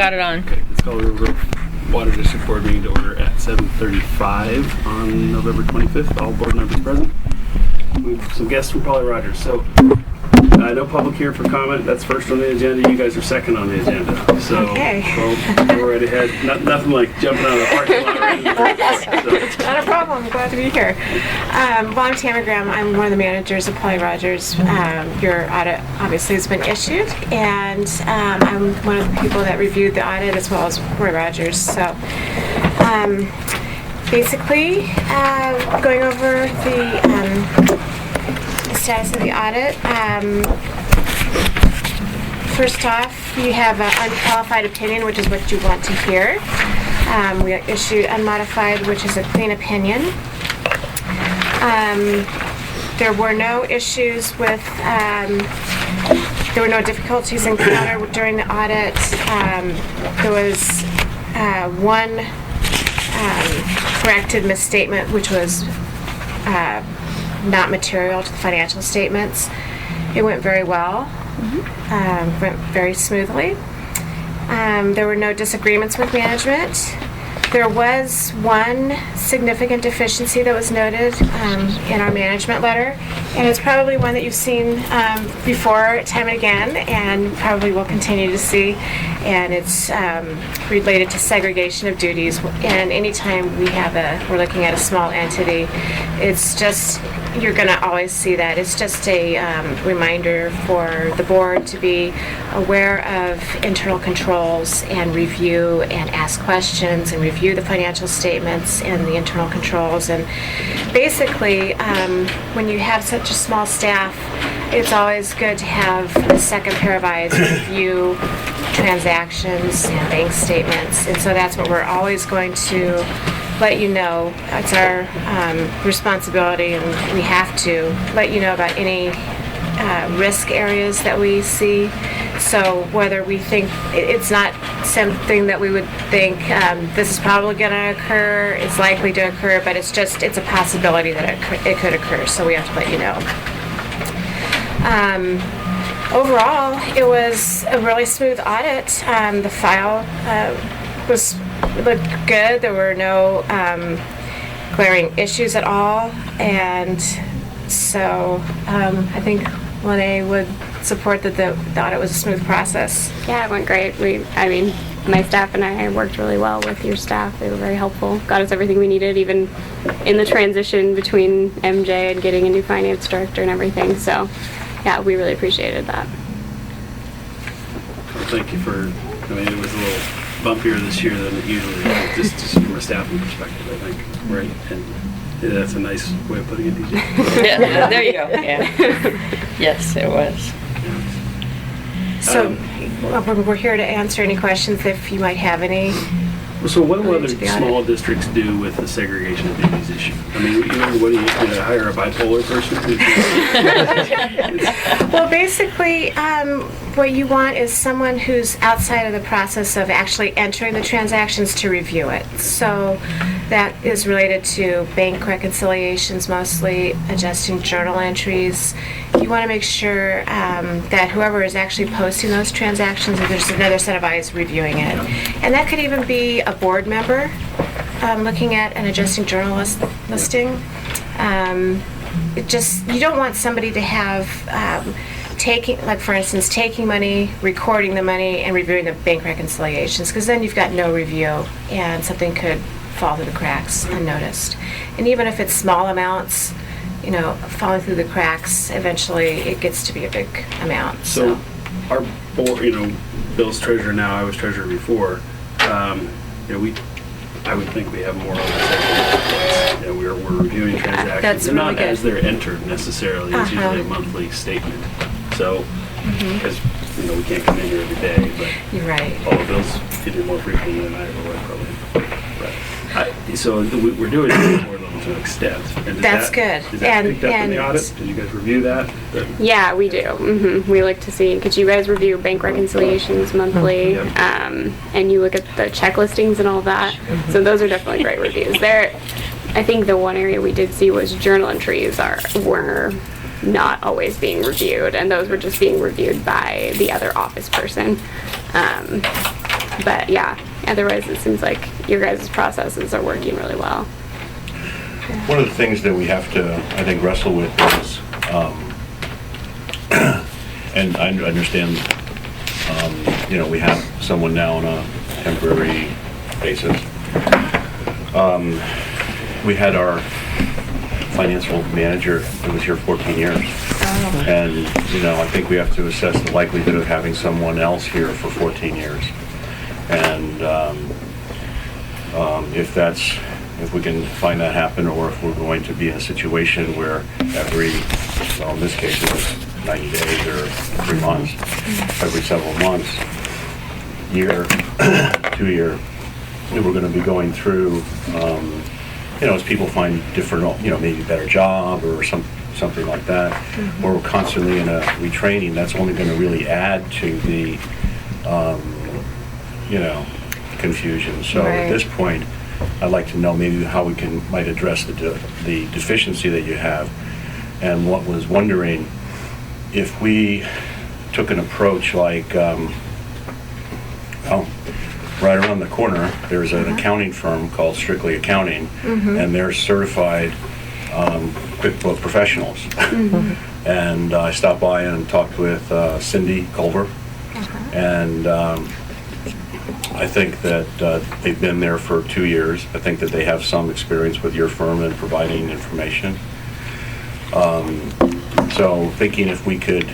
Got it on. Okay, let's call the Rivergrove Water District Board meeting to order at 7:35 on November 25th. All board members present. We have some guests from Poly Rogers. So, no public here for comment. That's first on the agenda. You guys are second on the agenda. So, Okay. well, go right ahead. Nothing like jumping out of the parking lot right in the first Not a problem. I'm glad to be here. Well, I'm Tamara Graham. I'm one of the managers of Poly Rogers. Your audit obviously has been issued, and I'm one of the people that reviewed the audit as well as Poly Rogers. So, basically, going over the status of the audit. First off, you have an unqualified opinion, which is what you want to hear. We issued unmodified, which is a clean opinion. There were no issues with, there were no difficulties encountered during the audit. There was one corrected misstatement, which was not material to the financial statements. It went very well. Went very smoothly. There were no disagreements with management. There was one significant deficiency that was noted in our management letter, and it's probably one that you've seen before time and again, and probably will continue to see, and it's related to segregation of duties. And anytime we're looking at a small entity, it's just, you're going to always see that. It's just a reminder for the board to be aware of internal controls and review and ask questions and review the financial statements and the internal controls. And basically, when you have such a small staff, it's always good to have a second pair of eyes review transactions and bank statements. And so that's what we're always going to let you know. It's our responsibility, and we have to let you know about any risk areas that we see. So whether we think it's not something that we would think this is probably going to occur, it's likely to occur, but it's a possibility that it could occur. So we have to let you know. Overall, it was a really smooth audit. The file looked good. There were no glaring issues at all, and so I think Lene would support that the audit was a smooth process. Yeah, it went great. My staff and I worked really well with your staff. They were very helpful. Got us everything we needed, even in the transition between MJ and getting a new finance director and everything. So, yeah, we really appreciated that. Well, thank you for, it was a little bumpier this year than it usually is, just from a staffing perspective, I think. Right. And yeah, that's a nice way of putting it, DJ. Yeah, there you go. Yeah. Yes, it was. So we're here to answer any questions if you might have any. So what do other small districts do with the segregation of duties issue? What do you hire a bipolar person? Well, basically, what you want is someone who's outside of the process of actually entering the transactions to review it. So that is related to bank reconciliations, mostly adjusting journal entries. You want to make sure that whoever is actually posting those transactions, that there's another set of eyes reviewing it. And that could even be a board member looking at an adjusting journal listing. You don't want somebody to have for instance, taking money, recording the money, and reviewing the bank reconciliations, because then you've got no review and something could fall through the cracks unnoticed. And even if it's small amounts, falling through the cracks, eventually it gets to be a big amount. So our board, Bill's treasurer now, I was treasurer before, I would think we have more oversight. We're reviewing transactions. That's They're really not good. as they're entered necessarily. It's usually a monthly statement. So, because we can't come in here every day, but You're right. all the bills get in more frequently than I ever would probably. So we're doing it to a more limited extent. And That's good. Is that picked up in the audit? Did you guys review that? Yeah, we do. We look to see, because you guys review bank reconciliations monthly, and you look at the check listings and all that. So those are definitely great reviews. I think the one area we did see was journal entries were not always being reviewed, and those were just being reviewed by the other office person. But yeah, otherwise it seems like your guys' processes are working really well. One of the things that we have to, I think, wrestle with is, and I understand, we have someone now on a temporary basis. We had our financial manager who was here 14 years. Oh. And, I think we have to assess the likelihood of having someone else here for 14 years. And if we can find that happen, or if we're going to be in a situation where in this case it was 90 days or 3 months, every several months, year, 2 year, we're going to be going through, as people find different, maybe better job or something like that, or we're constantly in a retraining, that's only going to really add to the, confusion. So Right. at this point, I'd like to know maybe how we might address the deficiency that you have, and what was wondering if we took an approach like, right around the corner, there's an accounting firm called Strictly Accounting, and they're certified QuickBook professionals. And I stopped by and talked with Cindy Culver, and I think that they've been there for 2 years. I think that they have some experience with your firm in providing information. So thinking if we could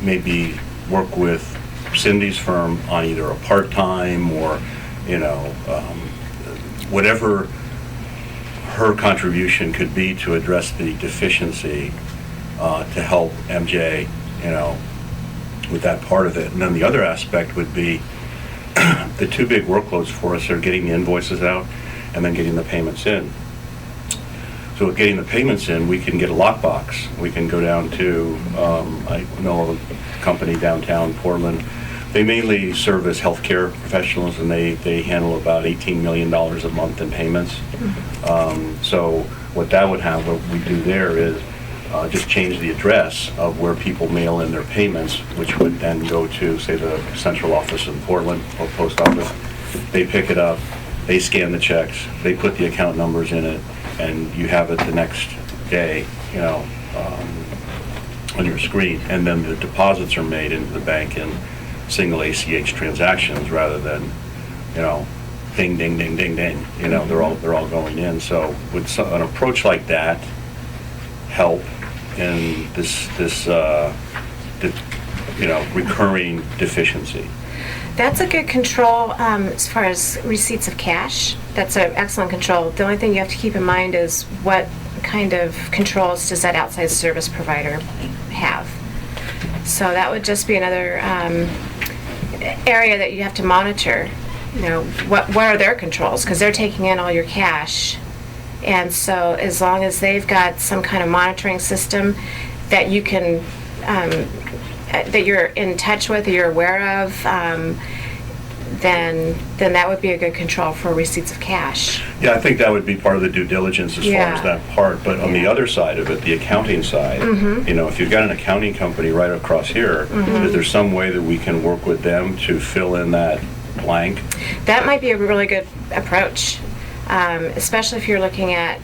maybe work with Cindy's firm on either a part-time or, whatever her contribution could be to address the deficiency, to help MJ, with that part of it. And then the other aspect would be the two big workloads for us are getting the invoices out and then getting the payments in. So with getting the payments in, we can get a lockbox. We can go down to, I know of a company downtown Portland. They mainly serve as healthcare professionals, and they handle about $18 million a month in payments. So what that would have, what we do there is just change the address of where people mail in their payments, which would then go to, say, the central office in Portland or post office. They pick it up, they scan the checks, they put the account numbers in it, and you have it the next day, on your screen. And then the deposits are made into the bank in single ACH transactions rather than, ding, ding, ding, ding, ding. They're all going in. So would an approach like that help in this recurring deficiency? That's a good control as far as receipts of cash. That's an excellent control. The only thing you have to keep in mind is what kind of controls does that outside service provider have. So that would just be another area that you have to monitor. What are their controls? Because they're taking in all your cash. And so as long as they've got some kind of monitoring system that you can, that you're in touch with, or you're aware of, then that would be a good control for receipts of cash. Yeah, I think that would be part of the due diligence as far as that part. But on the other side of it, the accounting side, if you've got an accounting company right across here, is there some way that we can work with them to fill in that blank? That might be a really good approach, especially if you're looking at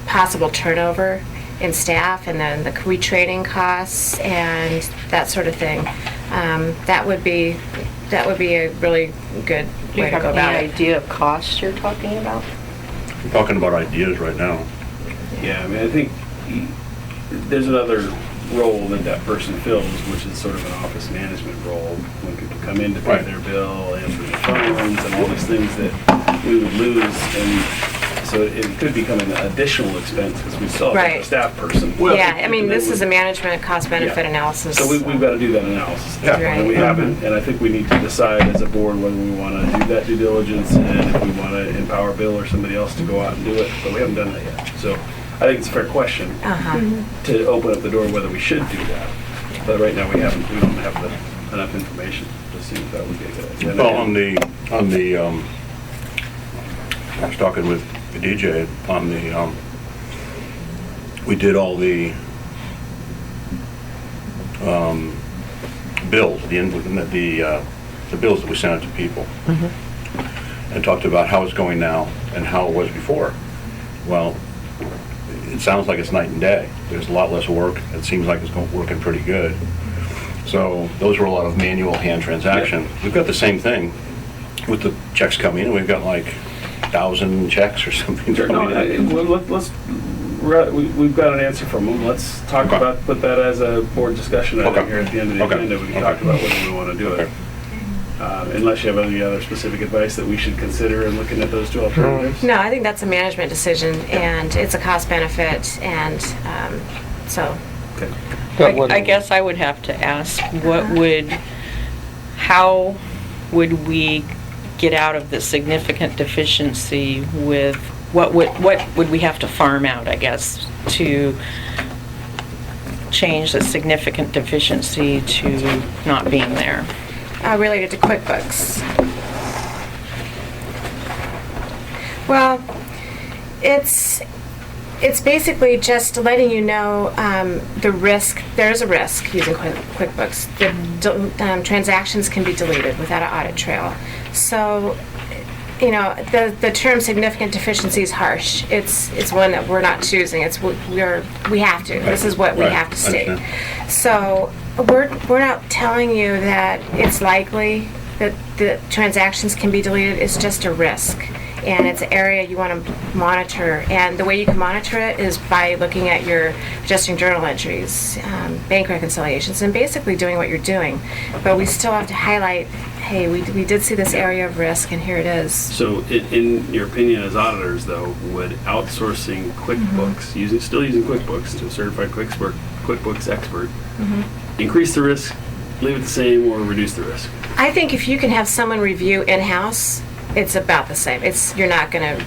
possible turnover in staff and then the retraining costs and that sort of thing. That would be a really good Do you way to have go about any it. idea of cost you're talking about? We're talking about ideas right now. Yeah, I think there's another role that person fills, which is sort of an office management role, when people come in to pay their bill, answer the phones, and all these things that we would lose. And so it could become an additional expense because we still have a staff person. This is a management cost-benefit analysis. So we've got to do that analysis. And we haven't, and I think we need to decide as a board whether we want to do that due diligence and if we want to empower Bill or somebody else to go out and do it, but we haven't done that yet. So I think it's a fair question to open up the door whether we should do that. But right now we don't have enough information to see if that would be a good idea. Well, I was talking with the DJ on the, we did all the bills, the the bills that we sent out to people. And talked about how it's going now and how it was before. Well, it sounds like it's night and day. There's a lot less work. It seems like it's working pretty good. So those were a lot of manual hand transaction. We've got the same thing with the checks coming in. We've got like 1,000 checks or something No, coming in. we've got an answer from them. Let's talk Okay. about, put that as a board discussion item Okay. here at the end of the Okay. agenda. We can Okay. talk about whether we want to do it. Okay. Unless you have any other specific advice that we should consider in looking at those two alternatives. No, I think that's a management decision, and it's a cost benefit, and so. Okay. I guess I would have to ask, how would we get out of the significant deficiency with, what would we have to farm out, I guess, to change the significant deficiency to not being there? Related to QuickBooks. Well, it's basically just letting you know the risk. There's a risk using QuickBooks. The transactions can be deleted without an audit trail. So, you know, the term significant deficiency is harsh. It's one that we're not choosing. We have to. This is what we Right. have to state. Understand. So we're not telling you that it's likely that the transactions can be deleted. It's just a risk, and it's an area you want to monitor. And the way you can monitor it is by looking at your adjusting journal entries, bank reconciliations, and basically doing what you're doing. But we still have to highlight, hey, we did see this area of risk, and here it is. So in your opinion as auditors, though, would outsourcing QuickBooks, still using QuickBooks to a certified QuickBooks expert, increase the risk, leave it the same, or reduce the risk? I think if you can have someone review in-house, it's about the same. You're not going to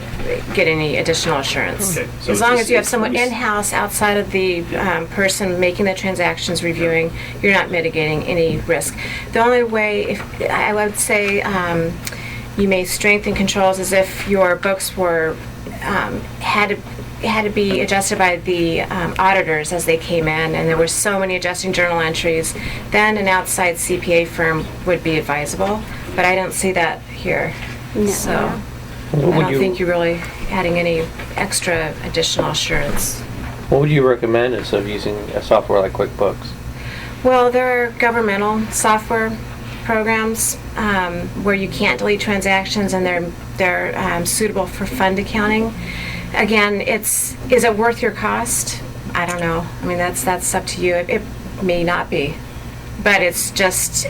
get any additional assurance. Okay, so As long it's as you have just- someone in-house outside of the person making the transactions reviewing, you're not mitigating any risk. The only way, I would say, you may strengthen controls is if your books were had to be adjusted by the auditors as they came in, and there were so many adjusting journal entries, then an outside CPA firm would be advisable. But I don't see that here. No. So I don't think you're really adding any extra additional assurance. What would you recommend instead of using a software like QuickBooks? Well, there are governmental software programs where you can't delete transactions, and they're suitable for fund accounting. Again, is it worth your cost? I don't know. I mean, that's up to you. It may not be, but it's just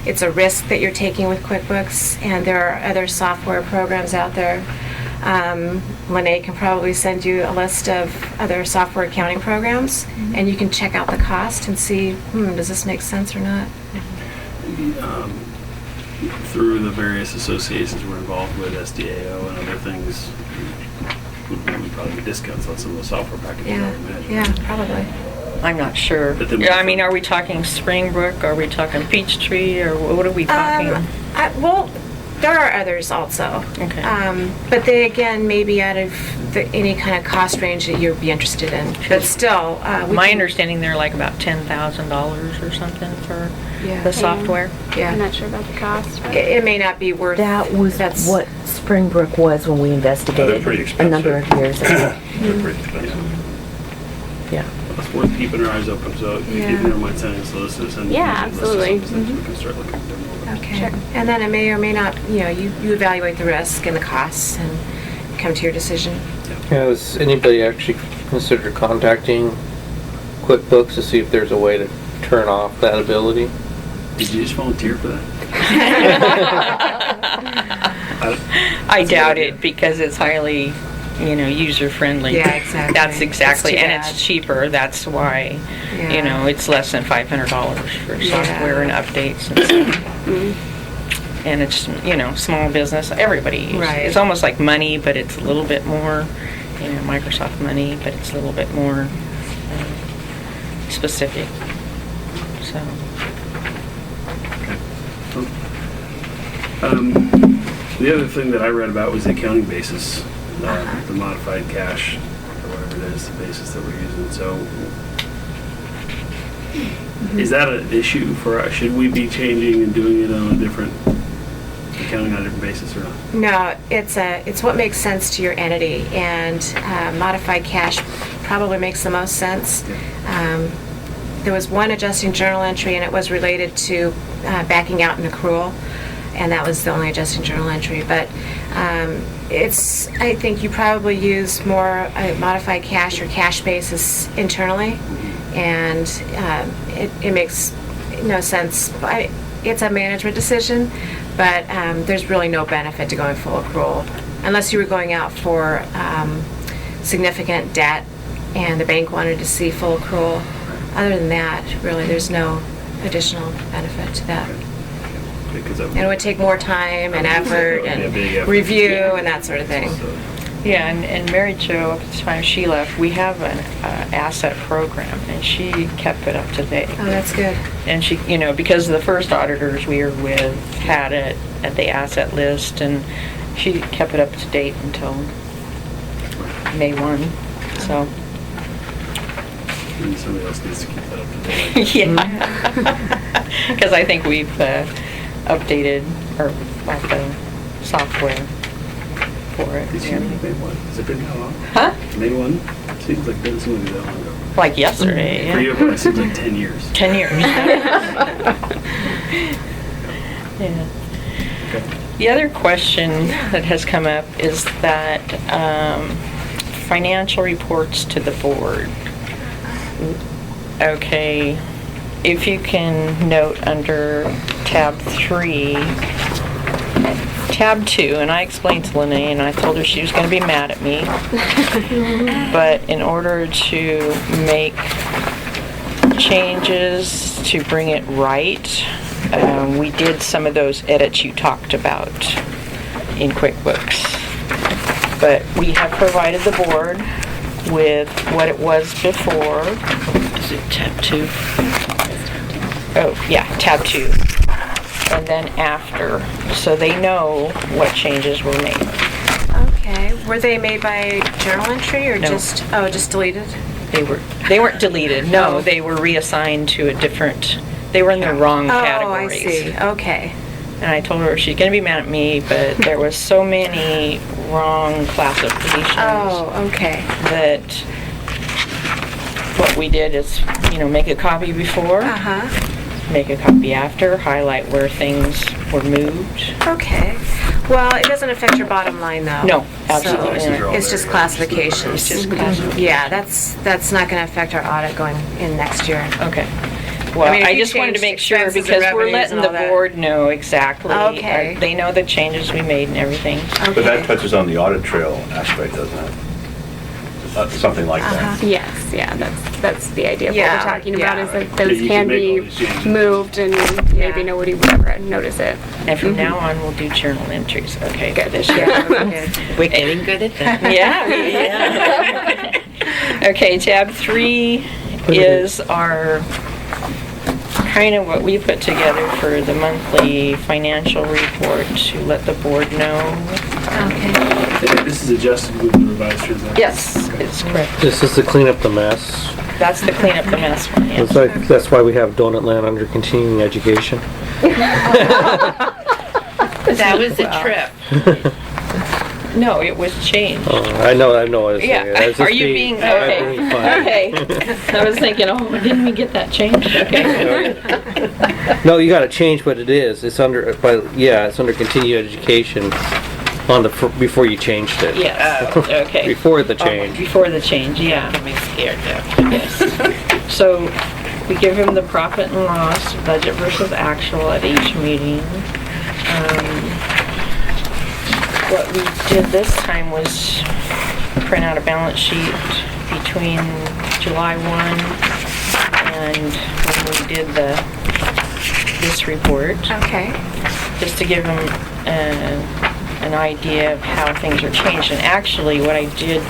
it's a risk that you're taking with QuickBooks, and there are other software programs out there. Lene can probably send you a list of other software accounting programs, and you can check out the cost and see, does this make sense or not? Through the various associations we're involved with, SDAO and other things, we probably get discounts on some of the software packages, I would imagine. Yeah, probably. I'm not sure. But then Yeah, I mean, are we talking Springbrook? Are we talking Peachtree? Or what are we talking? Well, there are others also. Okay. But they, again, may be out of any kind of cost range that you'd be interested in. But still, My understanding they're like about $10,000 or something for Yeah. the software. I'm Yeah, not sure about the cost. But it may not be worth. That was That's- what Springbrook was when we They're investigated pretty a number of years ago. They're pretty expensive. Yeah. It's worth keeping our eyes open, so if you Yeah. keep your mind sending solicitors and Yeah, absolutely. we can start looking at them a little bit. Okay. Sure. And then it may or may not. You evaluate the risk and the costs and come to your decision. Has anybody actually considered contacting QuickBooks to see if there's a way to turn off that ability? Did you just volunteer for that? I doubt it because it's highly, user friendly. Yeah, exactly. That's exactly, It's too and bad. it's cheaper. That's why, Yeah. it's less than $500 for Yeah. software and updates and stuff. And it's, small business, everybody uses it. Right. It's almost like money, but it's a little bit more, Microsoft Money, but it's a little bit more specific. So. The other thing that I read about was the accounting basis, the modified cash, or whatever it is, the basis that we're using. So Is that an issue for us? Should we be changing and doing it on a different, accounting on a different basis or not? No, it's what makes sense to your entity, and modified cash probably makes the most sense. There was one adjusting journal entry, and it was related to backing out an accrual, and that was the only adjusting journal entry. But I think you probably use more modified cash or cash basis internally, and it makes no sense. It's a management decision, but there's really no benefit to going full accrual unless you were going out for significant debt and the bank wanted to see full accrual. Other than that, really, there's no additional benefit to that. Because And it would take more time and effort and review and that sort of thing. Yeah, and Mary Jo, at the time she left, we have an asset program, and she kept it up to date. Oh, that's good. And she, because the first auditors we were with had it at the asset list, and she kept it up to date until May 1, so. And somebody else needs to keep that up to date. Yeah. Because I think we've updated or bought the software for it. Did you May 1? Has it been that long? Huh? May 1? Seems like it doesn't seem to be that long ago. Like yesterday, For yeah. you, it seems like 10 years. 10 years. Yeah. Okay. The other question that has come up is that financial reports to the board. Okay, if you can note under tab 3, tab 2, and I explained to Lene, and I told her she was going to be mad at me, but in order to make changes to bring it right, we did some of those edits you talked about in QuickBooks. But we have provided the board with what it was before. Is it tab 2? Oh, yeah, tab 2. And then after, so they know what changes were made. Okay. Were they made by journal entry or No. just deleted? They weren't deleted, no, they were reassigned to a different, they were in the wrong categories. Oh, I see. Okay. And I told her she's gonna be mad at me, but there was so many wrong classifications. Oh, okay. That what we did is, make a copy before, Uh-huh. make a copy after, highlight where things were moved. Okay. Well, it doesn't affect your bottom line, though. No, So absolutely not. it's just classifications. It's just classifications. Yeah, that's not going to affect our audit going in next year. Okay. Well, I mean, if I you just wanted to changed make sure expenses and because we're revenues letting and the all that. board know exactly. Okay. They know the changes we made and everything. But that Okay. touches on the audit trail aspect, doesn't it? Something like that. Uh-huh. Yes, yeah, that's the idea of what Yeah, we're talking about, yeah. is that Yeah, those you can can make all be these changes. moved and maybe Yeah. nobody would ever notice it. And from now on, we'll do journal entries, okay, for this year. Good. We're getting good at that. Yeah. Okay, tab 3 is our, kind of what we put together for the monthly financial report to let the board know. Okay. This is adjusted with the revised transaction. Yes, it's correct. This is to clean up the mess. That's the clean up the mess one, It's yes. like, that's why we have Donut Land under continuing education. That was a trip. No, it was changed. I know what I was saying. I Yeah, was just are you being, okay, okay. I was thinking, oh, didn't we get that changed? Okay. No, you gotta change what it is. It's under, it's under continuing education on the, before you changed it. Yes, okay. Before the change. Before the change, yeah. Got me scared now. Yes. So we give him the profit and loss, budget versus actual at each meeting. What we did this time was print out a balance sheet between July 1 and when we did this report, Okay. just to give him an idea of how things are changed. And actually, what I did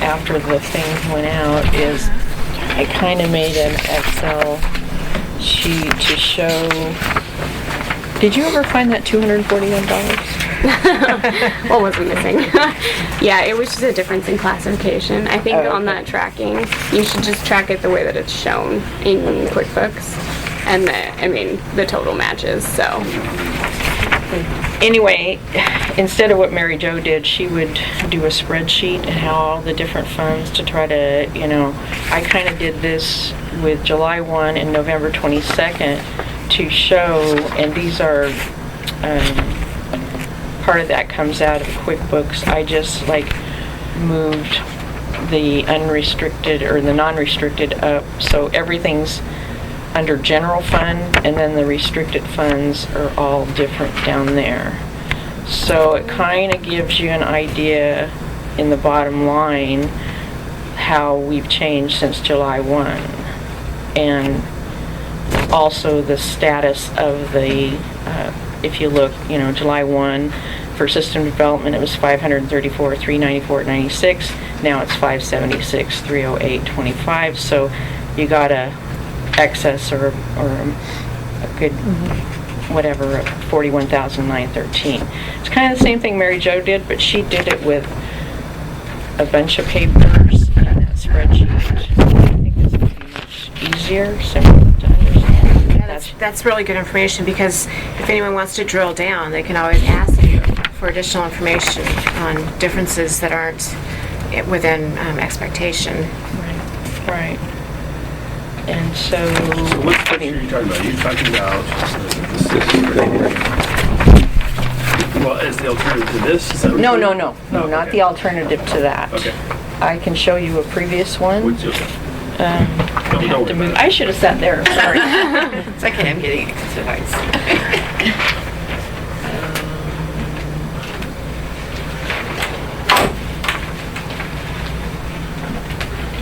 after the thing went out is I kind of made an Excel sheet to show. Did you ever find that $241? What wasn't missing? Yeah, it was just a difference in classification. I think on that tracking, you should just track it the way that it's shown in QuickBooks. And the total matches, so. Anyway, instead of what Mary Jo did, she would do a spreadsheet and how all the different funds to try to, I kind of did this with July 1 and November 22nd to show, and these are, part of that comes out of QuickBooks. I just moved the unrestricted or the non-restricted up, so everything's under general fund, and then the restricted funds are all different down there. So it kind of gives you an idea in the bottom line how we've changed since July 1. And also the status of the, if you look, July 1, for system development, it was 534, 394, 96. Now it's 576, 308, 25. So you got a excess or a good whatever, 41,913. It's kind of the same thing Mary Jo did, but she did it with a bunch of papers and that spreadsheet. I think it's going to be much easier, simpler to understand. Yeah, that's really good information, because if anyone wants to drill down, they can always ask you for additional information on differences that aren't within expectation. Right. And so what section are you talking about? You're talking about well, as the alternative to this? Is that what no, you're not okay. the alternative to that. Okay. I can show you a previous one. What's your, I have to move. I should have sat there. Sorry. It's okay, I'm getting exercise.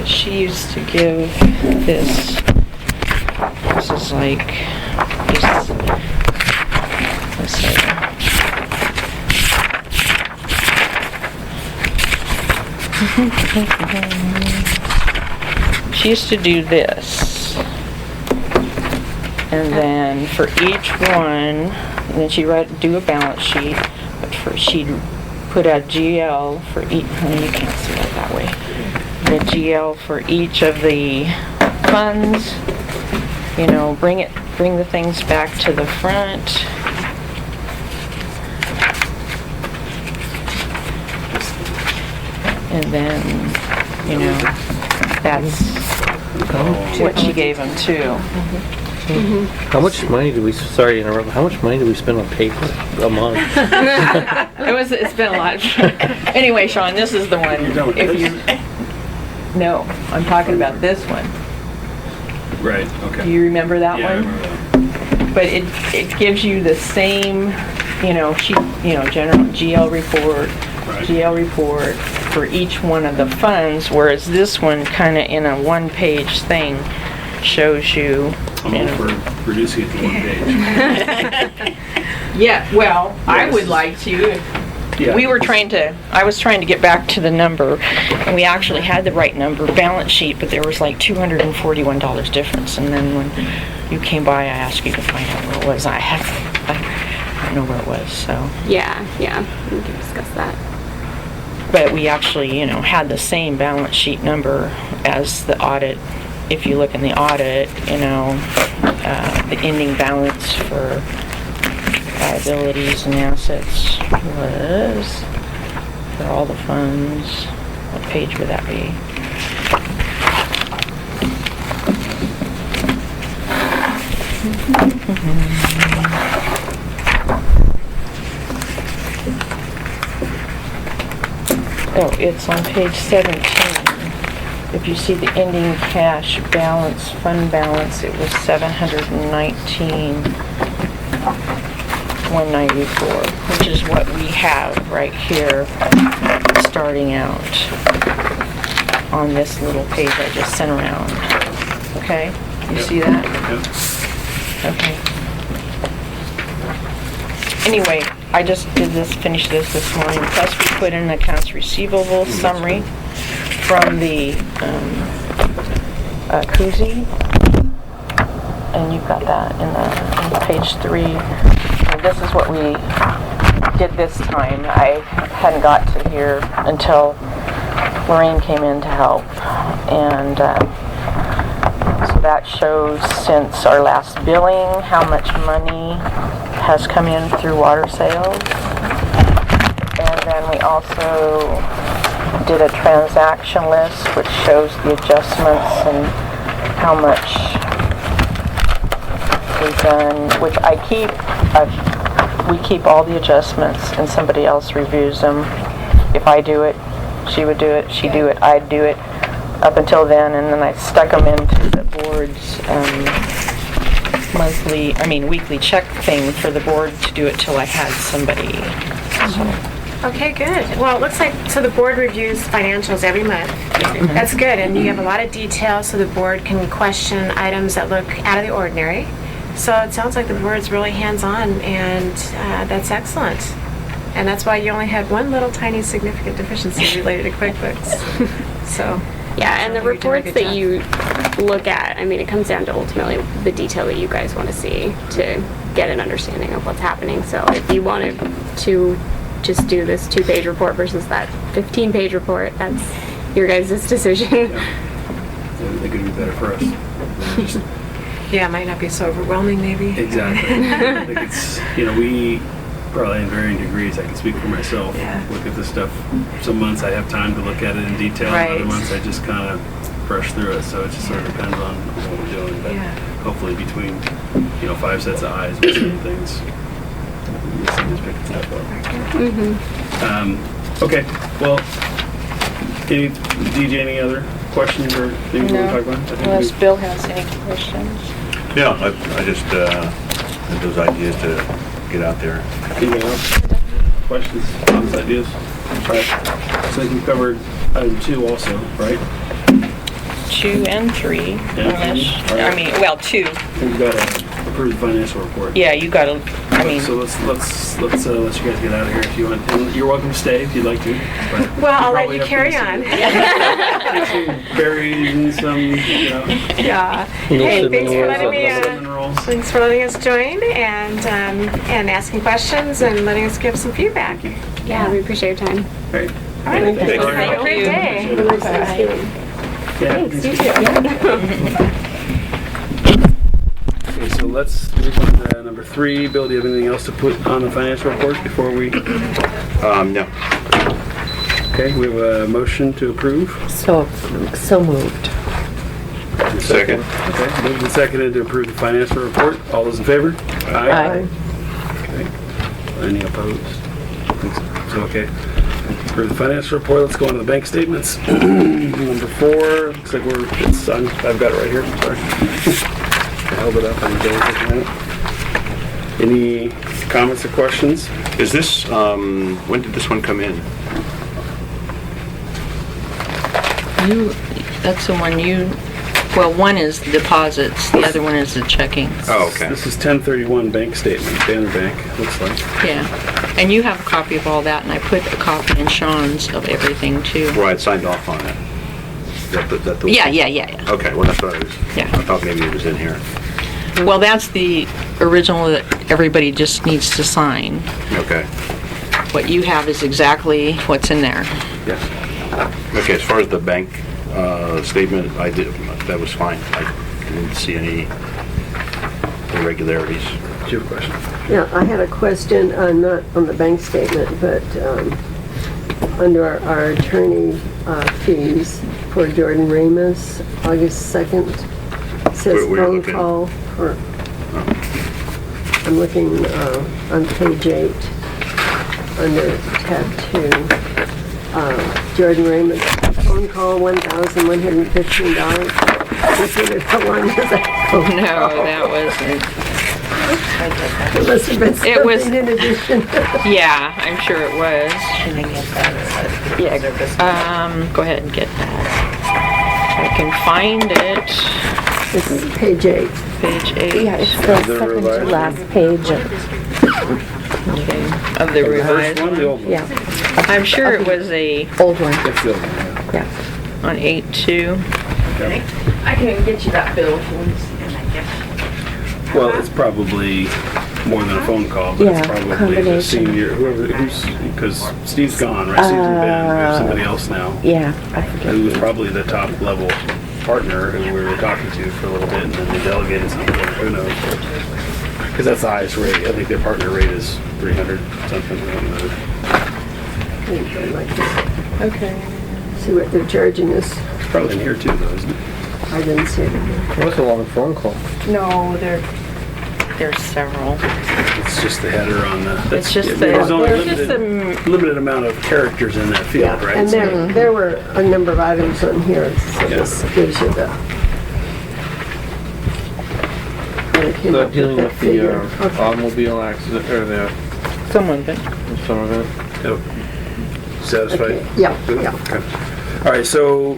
She used to give this. This is like. Let's see. She used to do this, and then for each one, and then she'd do a balance sheet, but she'd put a GL for each. You can't see it that way. The GL for each of the funds. Bring the things back to the front. And then, that's what she gave them too. How much money do we, sorry to interrupt, how much money do we spend on paper a month? It's been a lot. Anyway, Sean, this is the one. No, I'm talking about this one. right, okay. Do you remember that Yeah, I one? remember that. But it gives you the same, general GL report, Right. GL report for each one of the funds, whereas this one kind of in a one-page thing shows you. I'm all for reducing it to one page. Yeah, well, I Yes. would like to. Yeah. I was trying to get back to the number, and we actually had the right number balance sheet, but there was like $241 difference. And then when you came by, I asked you to find out where it was. I don't know where it was, so. Yeah, we can discuss that. But we actually, had the same balance sheet number as the audit. If you look in the audit, the ending balance for liabilities and assets was, for all the funds, what page would that be? Oh, it's on page 17. If you see the ending cash balance, fund balance, it was $719,194, which is what we have right here, starting out on this little page I just sent around. Okay? You see that? Yep. Okay. Anyway, I just finished this morning. Plus, we put in an accounts receivable summary from the koozie, and you've got that in page 3. And this is what we did this time. I hadn't got to here until Lorraine came in to help. And so that shows since our last billing how much money has come in through water sales. And then we also did a transaction list which shows the adjustments and how much we've done, which we keep all the adjustments and somebody else reviews them. If I do it, she would do it, she'd do it, I'd do it up until then, and then I stuck them into the board's weekly check thing for the board to do it till I had somebody. Okay, good. Well, it looks like, so the board reviews financials every month. That's good, and you have a lot of detail so the board can question items that look out of the ordinary. So it sounds like the board's really hands-on, and that's excellent. And that's why you only had one little tiny significant deficiency related to QuickBooks. So. Yeah, and the You're doing a reports good that job. you look at, I mean, it comes down to ultimately the detail that you guys want to see to get an understanding of what's happening. So if you wanted to just do this 2-page report versus that 15-page report, that's your guys' decision. I think it'd be better for us. Yeah, it might not be so overwhelming, maybe. Exactly. I think it's, we probably in varying degrees. I can speak for myself. Yeah. Look at this stuff. Some months I have time to look at it in detail. Right. Other months I just kind of brush through it. So it just sort of depends on what we're doing. But Yeah. hopefully between, 5 sets of eyes with certain things, you'll see this picking stuff up. Okay. Well, DJ, any other questions or things you want to talk about? I think Unless Bill has any questions. Yeah, I just had those ideas to get out there. Anything else? Questions, comments, ideas? All right. So I think we covered item 2 also, right? 2 and 3. Yeah. All right. 2. We've got to approve the financial report. Yeah, you gotta, So let's let you guys get out of here if you want. And you're welcome to stay if you'd like to. But Well, I'll let probably you have carry things on. to do. Some berries and some, Yeah. Hey, thanks for letting me, cinnamon rolls. thanks for letting us join and asking questions and letting us give some feedback. Yeah, we appreciate your time. Great. All right. Thank you. Have a great day. Yeah. Thanks, you too. Okay, so let's move on to number 3. Bill, do you have anything else to put on the financial report before we? No. Okay, we have a motion to approve. So moved. Second. Okay, moved and seconded to approve the financial report. All those in favor? Aye. Okay. Any opposed? So, okay. For the financial report, let's go on to the bank statements. Number 4, looks like I've got it right here, sorry. I held it up on the day looking at it. Any comments or questions? Is this, when did this one come in? That's the one one is deposits, the other one is the checking. Oh, okay. This is 1031 bank statement, Banner Bank, looks like. Yeah. And you have a copy of all that, and I put a copy in Sean's of everything too. Where I'd signed off on it. That the- Yeah. Okay, well, that's what I was, Yeah. I thought maybe it was in here. Well, that's the original that everybody just needs to sign. Okay. What you have is exactly what's in there. Yes. Okay, as far as the bank statement, that was fine. I didn't see any irregularities. Do you have a question? Yeah, I had a question, not on the bank statement, but under our attorney fees for Jordan Ramus, August 2nd, it says Where are you phone looking? call for, I'm looking on page 8, under tab 2. Jordan Ramus, phone call, $1,115. This is the one that No, that wasn't. it must have been It was- something in addition. Yeah, I'm sure it was. Yeah. Go ahead and get that. I can find it. This is page 8. Page 8. Yeah, it's the second to last page. Of the revised First one, the old one? Yeah, I'm sure it was a old one. That's the old one, Yeah. on 8-2. yeah. I can get you that bill. Well, it's probably more than a phone call, but Yeah, it's probably the combination. senior, because Steve's gone, right? Steve's in bed, we have somebody else now. Yeah, I forget. Who was probably the top level partner who we were talking to for a little bit, and then they delegated something, who knows? Because that's the highest rate. I think their partner rate is 300 something. I don't know. I'd like to Okay. see what they're charging us. It's probably in here too, though, isn't it? I didn't see it. It was a long phone call. No, there's several. It's just the header on the. It's just There's only there's just limited amount of characters in that field, right? And So- there were a number of items on here, so Yeah. this gives you the. I came So up dealing that with the figure. Okay. automobile accident, or the, some of it. some of it. Yep. Satisfied? Okay. Yeah, Good? yeah. Okay. All right, so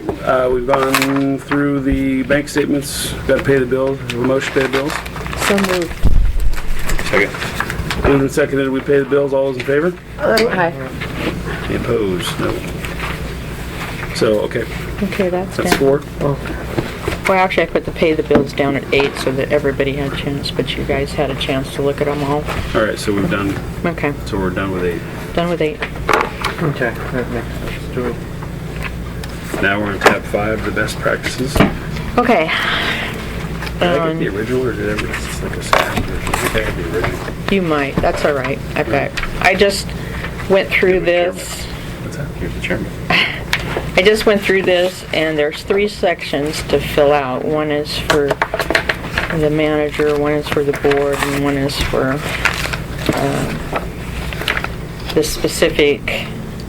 we've gone through the bank statements, got to pay the bills, have a motion to pay the bills. So moved. Second. Moved and seconded, we pay the bills, all those in favor? Hi. Any opposed? No. So, okay, Okay, that's that's down. 4. Well, actually, I put the pay the bills down at 8 so that everybody had a chance, but you guys had a chance to look at them all. All right, so we've done, Okay, so we're done with 8. done with 8. Okay, that makes sense to me. Now we're on tab 5, the best practices. Okay. Did I get the original, or did everybody, it's like a scanned version? I think I had the original. You might, that's all right. I just went through this. What's that? Here's the chairman. I just went through this, and there's 3 sections to fill out. One is for the manager, one is for the board, and one is for the specific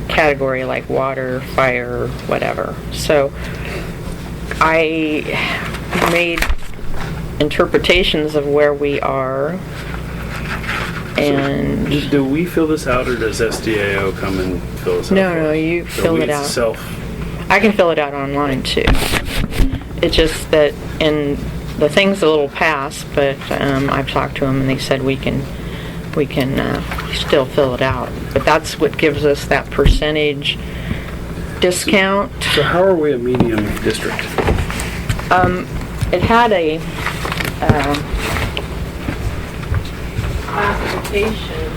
category like water, fire, whatever. So I made interpretations of where we are, and Do we fill this out, or does SDAO come and fill this out? No, for no, us? you So fill we it out. Self, I can fill it out online too. It's just that in the thing's a little past, but I've talked to them and they said we can still fill it out. But that's what gives us that percentage discount. so how are we a medium district? It had a classification.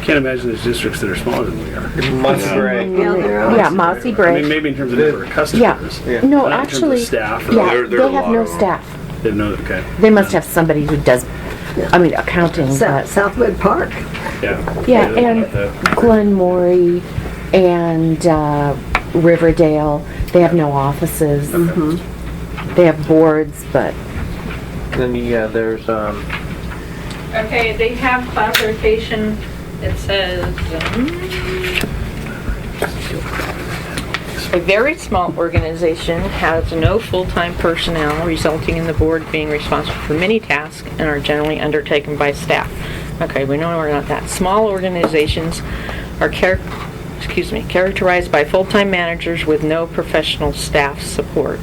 Can't imagine there's districts that are smaller than we are. Mossy Gray. Yeah, they're all- Yeah, Mossy I mean, Gray. maybe in terms of number of customers. Yeah. but No, not in terms actually, of staff. Or yeah, There are they a have lot no of them. staff. They know, okay. They must have somebody who does, I mean, accounting, but, Southwood Park. Yeah. yeah, they and got that. Glenmorey and Riverdale, they have no offices. They have boards, but, Then, yeah, there's, Okay, they have classification. It says a very small organization has no full-time personnel, resulting in the board being responsible for many tasks and are generally undertaken by staff. Okay, we know we're not that. Small organizations are characterized by full-time managers with no professional staff support.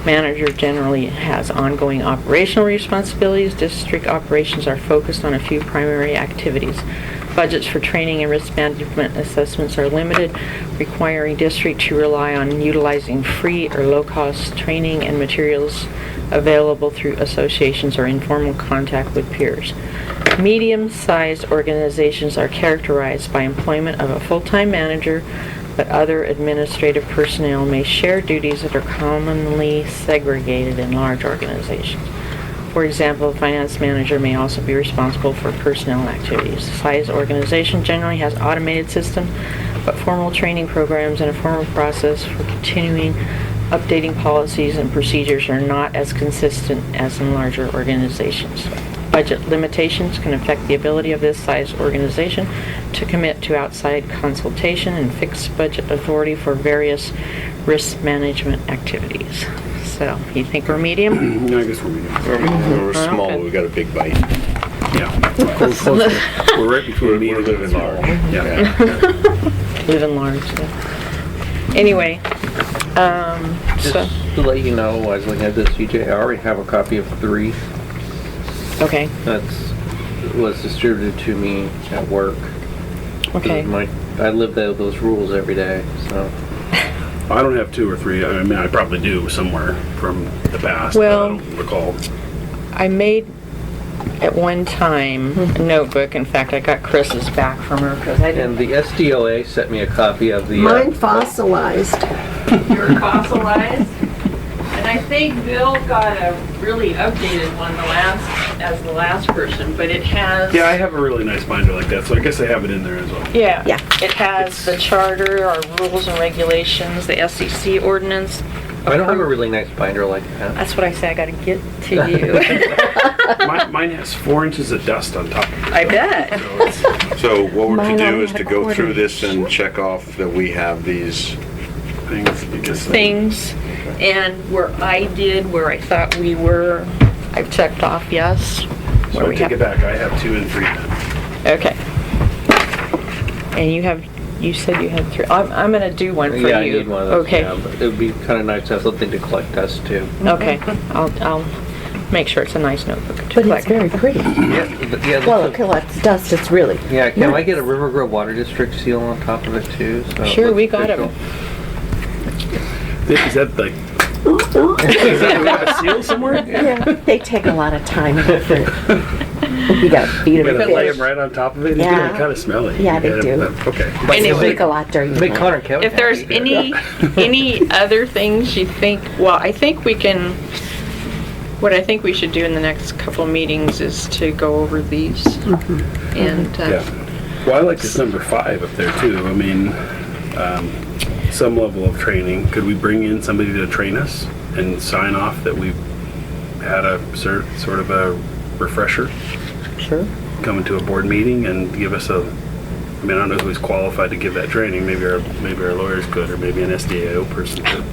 Manager generally has ongoing operational responsibilities. District operations are focused on a few primary activities. Budgets for training and risk management assessments are limited, requiring district to rely on utilizing free or low-cost training and materials available through associations or informal contact with peers. Medium-sized organizations are characterized by employment of a full-time manager, but other administrative personnel may share duties that are commonly segregated in large organizations. For example, a finance manager may also be responsible for personnel activities. The size organization generally has automated systems, but formal training programs and a formal process for continuing updating policies and procedures are not as consistent as in larger organizations. Budget limitations can affect the ability of this size organization to commit to outside consultation and fixed budget authority for various risk management activities. So, you think we're medium? No, I guess we're medium. We're small, Okay. we got a big bite. Yeah. We're right between We're medium and living small. large. Yeah. Living large, yeah. Anyway, just so, to let you know, I was looking at this, CJ, I already have a copy of 3 okay, was distributed to me at work. okay. I live those rules every day, so. I don't have 2 or 3. I mean, I probably do somewhere from the past, Well- but I don't recall. I made at one time, a notebook. In fact, I got Chris's back from her because I And didn't. the SDOA sent me a copy of the. Mine fossilized. You're fossilized. And I think Bill got a really updated one as the last person, but it has. Yeah, I have a really nice binder like that, so I guess I have it in there as well. Yeah. Yeah. It has the charter, our rules and regulations, the SEC ordinance. I don't have a really nice binder like that. That's what I say, I gotta get to you. Mine has 4 inches of dust on top of it. I bet. So it's So what we're Mine to do only is had to a go quarter through inch. this and check off that we have these. things, I guess. Things, and where I thought we were, I've checked off yes. So Where I we take it have, back, I have 2 and 3 then. okay. And you said you had 3, I'm gonna do one for you. Yeah, I need one of those. Okay, Yeah, but it would be kind of nice to have something to collect dust too. okay, I'll make sure it's a nice notebook to But it's collect. very pretty. Yeah, Well, it collects dust, it's really. yeah. Can I get a Rivergrove Water District seal on top of it too? So it Sure, looks we got 'em. official? Is that like, is that we have a seal somewhere? Yeah, they take a lot of time and effort. You gotta feed You them gotta lay fish. them right on top of it? It's Yeah. gonna kind of smelly. Yeah, they You do. gotta- Okay. But And if it they- Take a lot during the Make night. Connor and Kevin If there's happy. any other things you think, well, I think we can, what I think we should do in the next couple of meetings is to go over these. And, Yeah. Well, I like this number 5 up there too. I mean, some level of training. Could we bring in somebody to train us and sign off that we've had a sort of a refresher? Sure. Come into a board meeting and give us a, I mean, I don't know who's qualified to give that training. Maybe our lawyers could, or maybe an SDAO person could.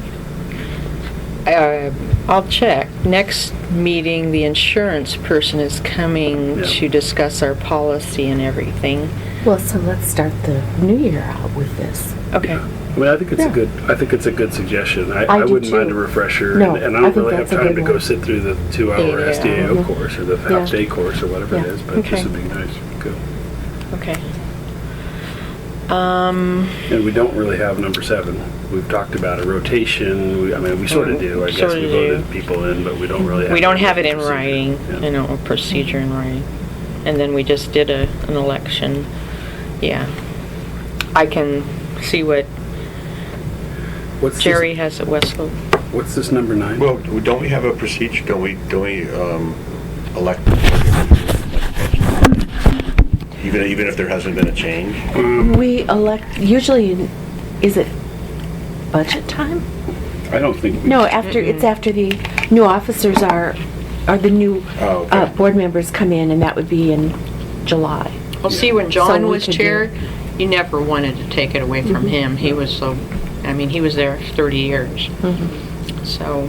I'll check. Next meeting, the insurance person is coming Yeah. to discuss our policy and everything. Well, so let's start the new year out with this. Okay. I mean, I think it's Yeah. a good suggestion. I I do wouldn't mind a too. refresher, No, and I I don't think really have that's a time good to go one. sit through the 2-hour Yeah. SDAO Mhm. course or the Yeah. half-day course or whatever it Yeah. is, but Okay. this would be nice. Good. Okay. And we don't really have number 7. We've talked about a rotation. We sort of do. I guess Sorta we do. voted people in, but we don't really have. We don't have it in procedure. writing, Yeah. you know, a procedure in writing. And then we just did an election. Yeah. I can see what What's Jerry has at Westlow. What's this number 9? Well, don't we have a procedure? Don't we elect? Even if there hasn't been a change? We elect, usually, is it budget time? I don't think. No, it's after the new officers the new Oh, okay. board members come in, and that would be in July. Well, see, when So John we was could chair, you never wanted to take it away from him. He was so, I mean, he was there 30 years. So,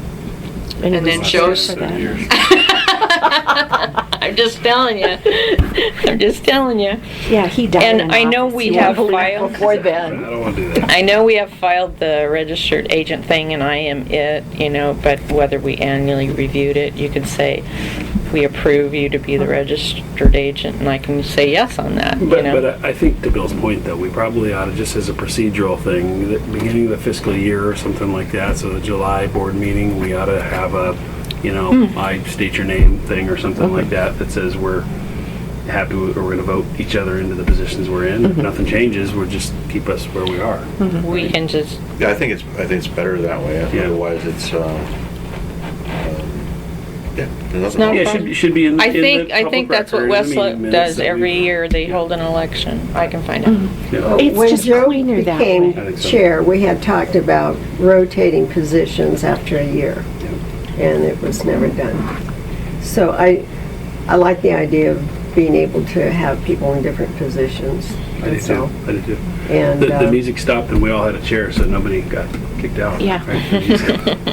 he And then was shows- there for that. Years. I'm just telling you. I'm just telling you. Yeah, he died And in I know office. we He have left filed- before I then. don't want to do that. I know we have filed the registered agent thing, and I am it, you know, but whether we annually reviewed it, you could say, we approve you to be the registered agent, and I can say yes on that, you know. But I think to Bill's point, though, we probably ought to, just as a procedural thing, the beginning of the fiscal year or something like that, so the July board meeting, we ought to have a, I state your name thing or something like that says we're happy we're going to vote each other into the positions we're in. If nothing changes, we'll just keep us where we are. We can just, Yeah, I think it's better that way. Yeah. Otherwise, it's yeah. There's not nothing a wrong. Yeah, it should be in the I think public that's what record, in the meeting Westlaw minutes does that every we- year. They hold an election. I can find out. Yeah. It's When just Joe cleaner that became way. I think so. chair, we had talked about rotating positions after a year, and it was never done. So I like the idea of being able to have people in different positions. I did That's too. all. I did too. And The music stopped and we all had a chair, so nobody got kicked out. Yeah. Right? The music-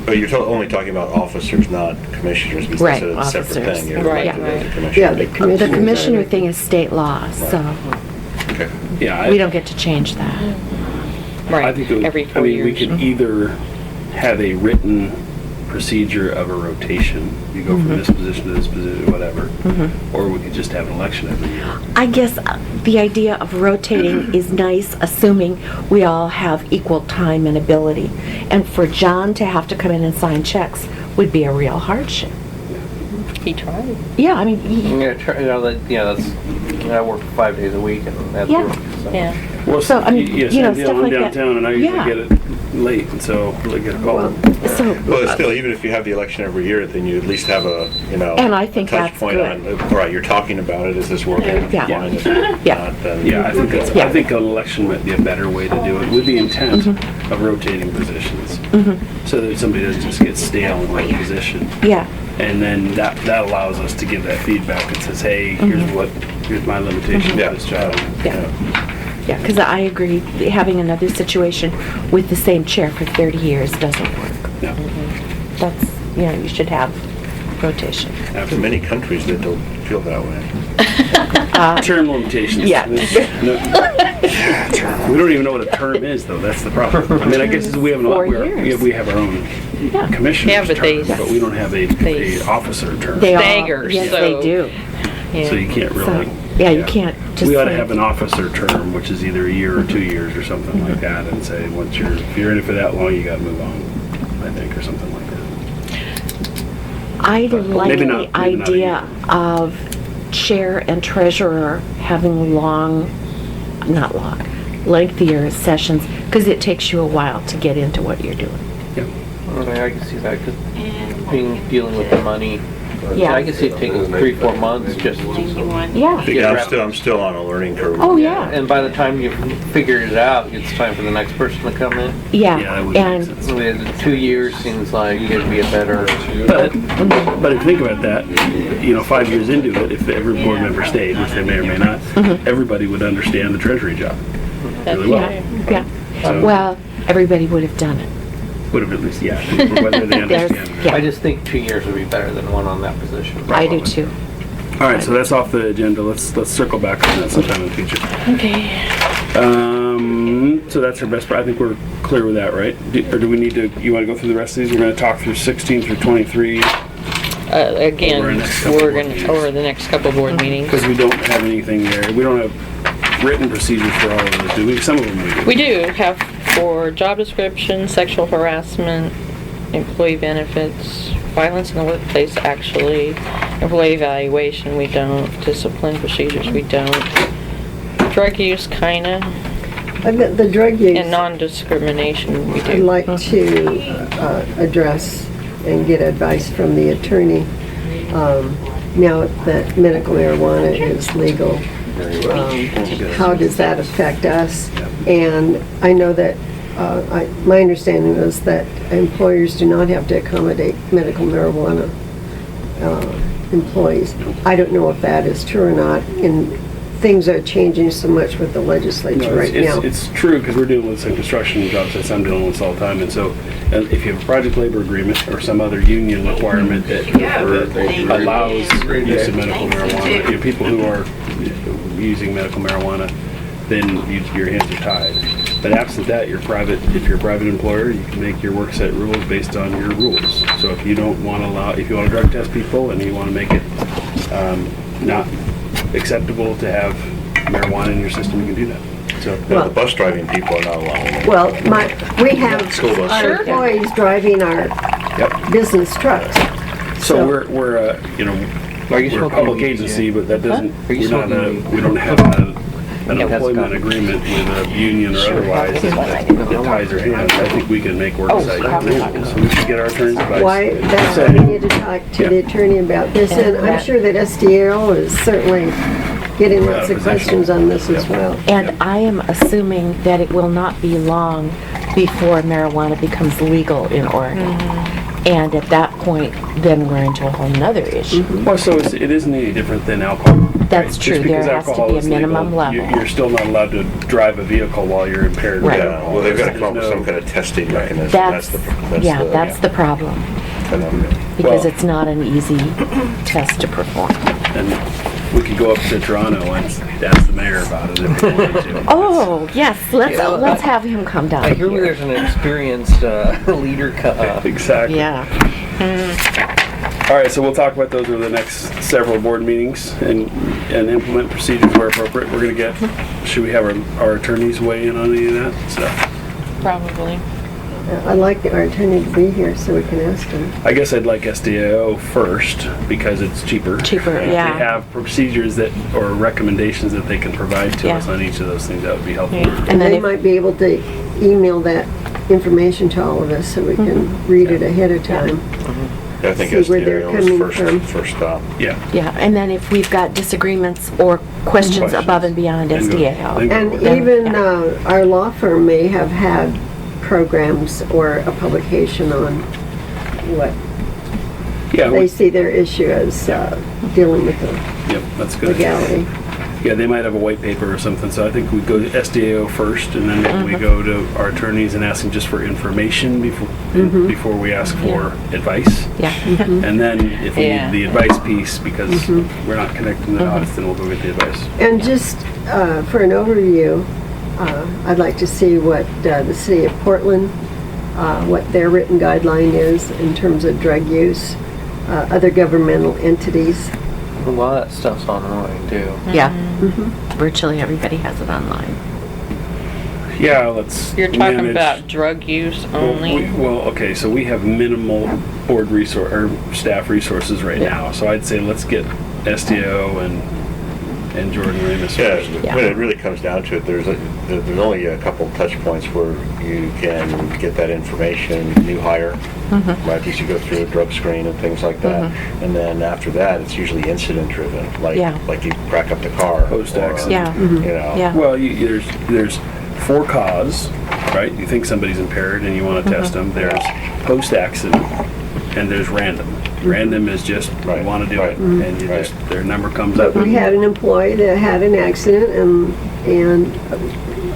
But you're only talking about officers, not commissioners, because Right, it's a separate officers. thing. You're Right, elected as a right. commissioner. yeah, the The commissioner. commissioner thing is state law, so Okay. Yeah, we don't get to change that. I Right, think it would, every I 4 mean, we years. could either have a written procedure of a rotation, you go from this position to this position, whatever, or we could just have an election every year. I guess the idea of rotating is nice, assuming we all have equal time and ability. And for John to have to come in and sign checks would be a real hardship. He tried. Yeah, I mean, Yeah, that's, I work 5 days a week and that's Yeah. work, so. Yeah. Well, So, I mean, yes, you know, I'm stuff like that. downtown and I usually Yeah. get it late, and so I get a call. Well, so, But still, even if you have the election every year, then you at least have a, And I think a touch that's point good. on, all right, you're talking about it, is this working? Yeah. Fine. If Yeah. not, then- Yeah, I think that's, Yeah. I think an election might be a better way to do it, with the intent Mm-hmm. of rotating positions. So that somebody doesn't just get stale in one position. yeah, And then that allows us to give that feedback that says, hey, here's my limitation Yeah. of this job. yeah. Yeah, because I agree, having another situation with the same chair for 30 years doesn't work. Yeah. That's, you know, you should have rotation. After many countries that don't feel that way. Term limitations. Yeah. We don't even know what a term is, though. That's the problem. I mean, I guess we have an, 4 years. we have our own Yeah. commissioner's Yeah, but they- term, but we don't have a officer term. They all, Staggers, yes, so- they do. Yeah. So you can't So, really. yeah, you can't just We ought to say- have an officer term, which is either a year or 2 years or something like that, and say, if you're in it for that long, you gotta move on, I think, or something like that. I like maybe the not a idea year. of chair and treasurer having lengthier sessions, because it takes you a while to get into what you're doing. I mean, I can see that, because dealing with the money, Yeah. I can see it taking 3-4 months just to, Yeah. Yeah, I'm still on a learning curve. Oh, yeah. and by the time you figure it out, it's time for the next person to come in. Yeah, that Yeah, would make and, sense. With 2 years seems like it'd be a better, But if you think about that, 5 years into it, if every board member stayed, which they may or may not, everybody would understand the treasury job really well. yeah. Well, everybody would have done it. Would have at least, whether they There's, understand. yeah, I just think 2 years would be better than one on that position. I do too. All right, so that's off the agenda. Let's circle back on that sometime in the future. Okay. So that's our best. I think we're clear with that, right? Or do we need to? You want to go through the rest of these? We're going to talk through 16 through 23 Again, Over the next couple we're board gonna, meetings. over the next couple board meetings. because we don't have anything there. We don't have written procedures for all of those, do we? Some of them we do. We do have for job description, sexual harassment, employee benefits, violence in the workplace, actually, employee evaluation, we don't, discipline procedures, we don't, drug use, kinda, The drug use, and non-discrimination, we I'd do. like to address and get advice from the attorney. Now that medical marijuana is legal, how does that affect us? And I know that, my understanding is that employers do not have to accommodate medical marijuana employees. I don't know if that is true or not, and things are changing so much with the legislature No, right now. it's true because we're dealing with some construction jobs that I'm dealing with all the time, and so if you have a project labor agreement or some other union requirement that allows use of medical marijuana, people who are using medical marijuana, then your hands are tied. But absent that, if you're a private employer, you can make your work set rules based on your rules. So if you don't want to if you want to drug test people and you want to make it not acceptable to have marijuana in your system, you can do that. So The bus driving people are not allowed. Well, we have School bus. our Sure. employees driving our Yep. business trucks. So we're Are you we're a smoking public weed, agency, but that doesn't, Are you smoking we don't have an employment agreement with a union or otherwise that ties our hands. I think we can make work site rules. So we should get our attorney's advice. Why, that's why we need to talk to the attorney about this, and I'm sure that SDL is certainly getting lots of questions on this as well. And I am assuming that it will not be long before marijuana becomes legal in Oregon. And at that point, then we're into a whole nother issue. Well, so it isn't any different than alcohol. That's right? true. Just because There has to alcohol be a is legal, minimum level. You're still not allowed to drive a vehicle while you're impaired. with Right. Yeah, alcohol. well, they've got to There's come up with no- some kind of testing mechanism. That's the the problem, conundrum. because Well- it's not an easy test to perform. And we could go up to Toronto and ask the mayor about it if we wanted to. Oh, yes, let's have him come down I hear here. there's an experienced leader Exactly. Yeah. All right, so we'll talk about those over the next several board meetings and implement procedures where appropriate. We're going to should we have our attorneys weigh in on any of that stuff? Probably. I'd like our attorney to be here so we can ask him. I guess I'd like SDAO first because it's cheaper. Cheaper, If yeah. they have procedures that, or recommendations that they can provide to Yeah. us on each of those things, that would be helpful. And And then they if- might be able to email that information to all of us so we can read it ahead of time. I think See where they're SDAO coming was from. first stop. Yeah. Yeah, and then if we've got disagreements or questions above and beyond Then go- SDAO. then go And with Yeah. it. even our law firm may have had programs or a publication on what Yeah, they see their issue as dealing with the yep, that's good. legality. Yeah, they might have a white paper or something, so I think we go to SDAO first, and then maybe we go to our attorneys and ask them just for information before we ask for advice. Yeah. And then if we Yeah. need the advice piece, because we're not connecting the dots, then we'll go get the advice. And just for an overview, I'd like to see what the city of Portland, what their written guideline is in terms of drug use, other governmental entities. A lot of that stuff's online too. Yeah. Virtually everybody has it online. Yeah, let's You're talking manage- about drug use Well, only? okay, so we have minimal board resource, or staff resources right now, so I'd say let's get SDO and Jordan Ramus Yeah, first. Yeah. when it really comes down to it, there's only a couple touch points where you can get that information, new hire, right? Because you go through a drug screen and things like that. And then after that, it's usually incident driven, like Yeah. you crack up the car. Post-accident. Yeah. You know. Yeah. Well, there's for cause, right? You think somebody's impaired and you want to test them. There's post-accident, and there's random. Random is just Right, want to do right, it, and you right. just their number comes But up. we had an employee that had an accident, and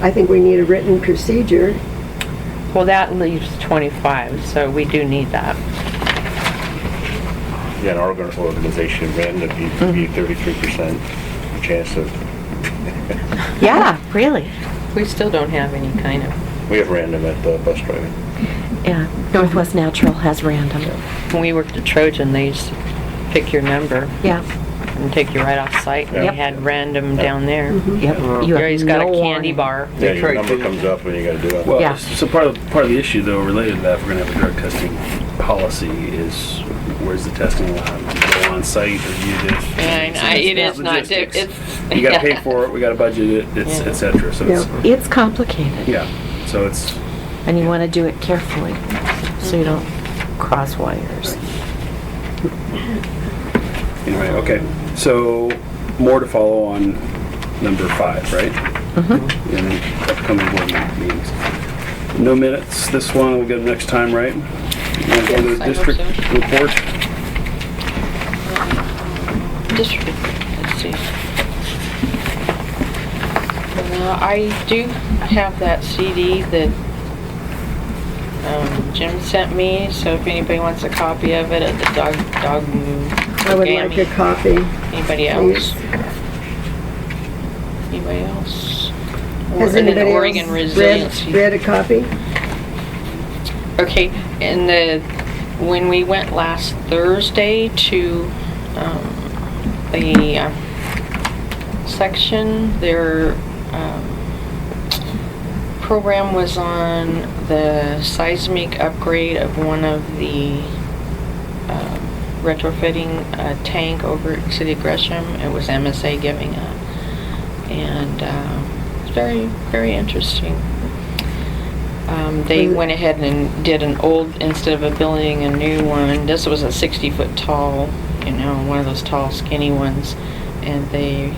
I think we need a written procedure. Well, that leaves 25, so we do need that. Yeah, in our organization, random would be 33% chance of, Yeah, really. We still don't have any kind of, we have random at bus driving. Yeah. Northwest Natural has random. when we worked at Trojan, they used to pick your number Yeah. and take you right off site. And Yep. they had random down there. Yep. You You have always got a no candy warning. bar. Yeah, your number comes up and you gotta do it. Well, Yeah. so part of the issue though related to that, if we're gonna have a drug testing policy, is where's the testing lab? You go on site or you just? And it is not, logistics. it's. You gotta pay for it, we gotta budget it, it's Yeah. et cetera, so it's, It's complicated, yeah, so it's, and you want to do it carefully, so you don't cross wires. anyway, okay. So, more to follow on number 5, right? In upcoming board meetings. No minutes, this one, we'll get them next time, right? You wanna go to Yes, the I hope district so. report? District, let's see. I do have that CD that Jim sent me, so if anybody wants a copy of it, at the dog I would like a copy. Anybody else? Anybody else? Has And then anybody Oregon else Resiliency. read a copy? Okay, and when we went last Thursday to the section, their program was on the seismic upgrade of one of the retrofitting a tank over at City of Gresham. It was MSA giving it. And it's very, very interesting. They went ahead and did an old, instead of building a new one, this was a 60-foot tall, one of those tall skinny ones, and they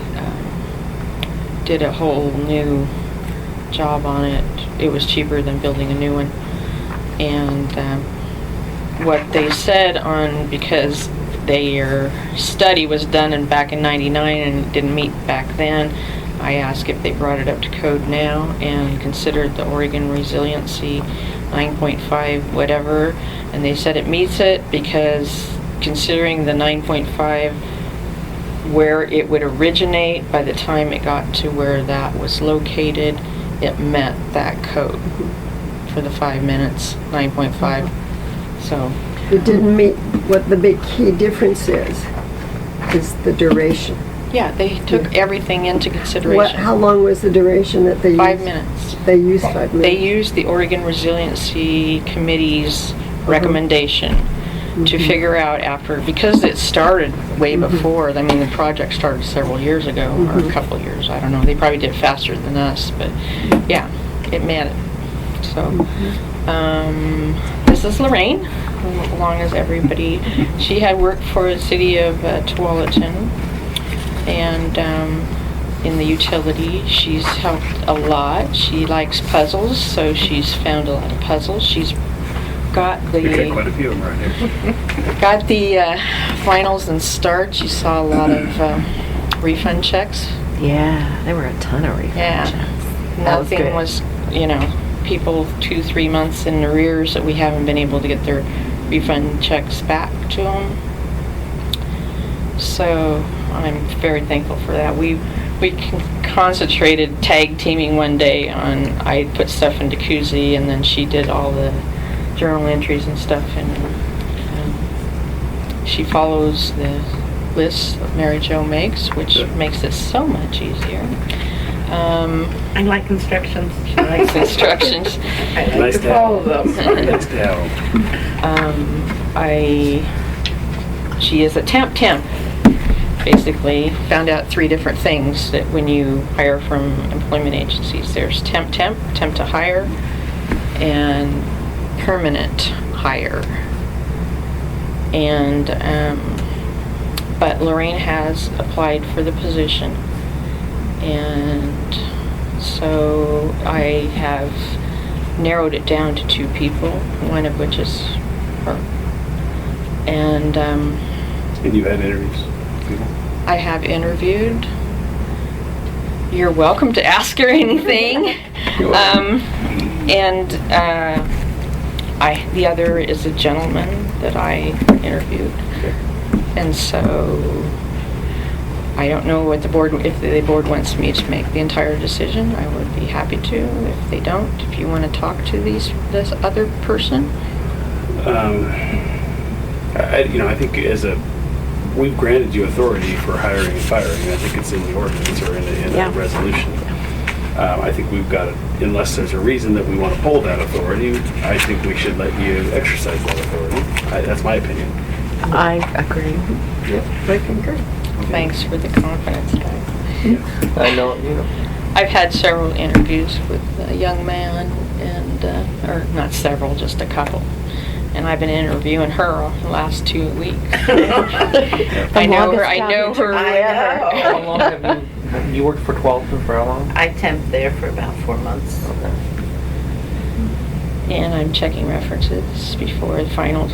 did a whole new job on it. It was cheaper than building a new one. And what they said because their study was done back in '99 and it didn't meet back then, I asked if they brought it up to code now and considered the Oregon Resiliency 9.5 whatever, and they said it meets it because considering the 9.5 where it would originate, by the time it got to where that was located, it met that code for the 5 minutes, 9.5. So It didn't meet what the big key difference is the duration. Yeah, they took everything into How consideration. long was the duration that they used? 5 minutes. They used 5 minutes? They used the Oregon Resiliency Committee's recommendation to figure out after, because it started way before, I mean, the project started several years ago, or a couple of years, I don't know. They probably did it faster than us, but yeah, it met it. So, this is Lorraine, along as everybody. She had worked for the city of Tualatin, and in the utility, she's helped a lot. She likes puzzles, so she's found a lot of puzzles. She's got We got quite a few of them right here. got the finals and starts. You saw a lot of refund checks. Yeah, there were a ton of refunds. Yeah. That was Nothing good. was, people 2-3 months in arrears that we haven't been able to get their refund checks back to them. So I'm very thankful for that. We concentrated tag teaming one day on, I put stuff into Koozie and then she did all the journal entries and stuff, and she follows the list that Mary Jo makes, which makes it so much easier. I like instructions. She Likes instructions. I like Nice to to have. follow them. Nice to have. She is a temp. Basically, found out 3 different things that when you hire from employment agencies, there's temp to hire, and permanent hire. And but Lorraine has applied for the position, and so I have narrowed it down to 2 people, one of which is her. And And you had interviews? People? I have interviewed. You're welcome to ask her anything. The other is a gentleman that I interviewed. Okay. And so I don't know what if the board wants me to make the entire decision, I would be happy to. If they don't, if you want to talk to this other person. I think we've granted you authority for hiring and firing. I think it's in the ordinance or in the resolution. I think we've got it, unless there's a reason that we want to pull that authority, I think we should let you exercise that authority. That's my opinion. I agree. I concur. Thanks for the confidence, guys. I know, I've had several interviews with a young man, and or not several, just a couple. And I've been interviewing her the last 2 weeks. I know her. I know. How long have you worked for 12 for how long? I temped there for about 4 months. Okay. And I'm checking references before the final.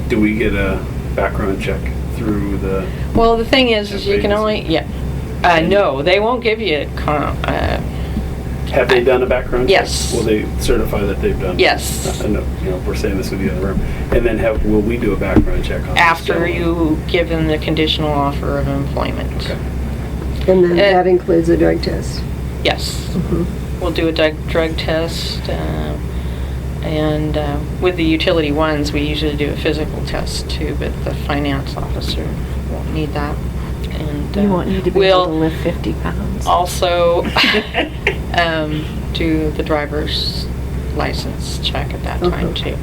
Do we get a background check through the? Well, the thing is you can only, no, they won't give you Have they done a background check? Yes. Will they certify that they've done? Yes. I know, we're saying this with you in the room. And then will we do a background check on this After gentleman? you give them the conditional offer of employment. Okay. And then that includes a drug test. Yes. We'll do a drug test, and with the utility ones, we usually do a physical test too, but the finance officer won't need that. And You won't need to be able to lift 50 pounds. also do the driver's license check at that time too.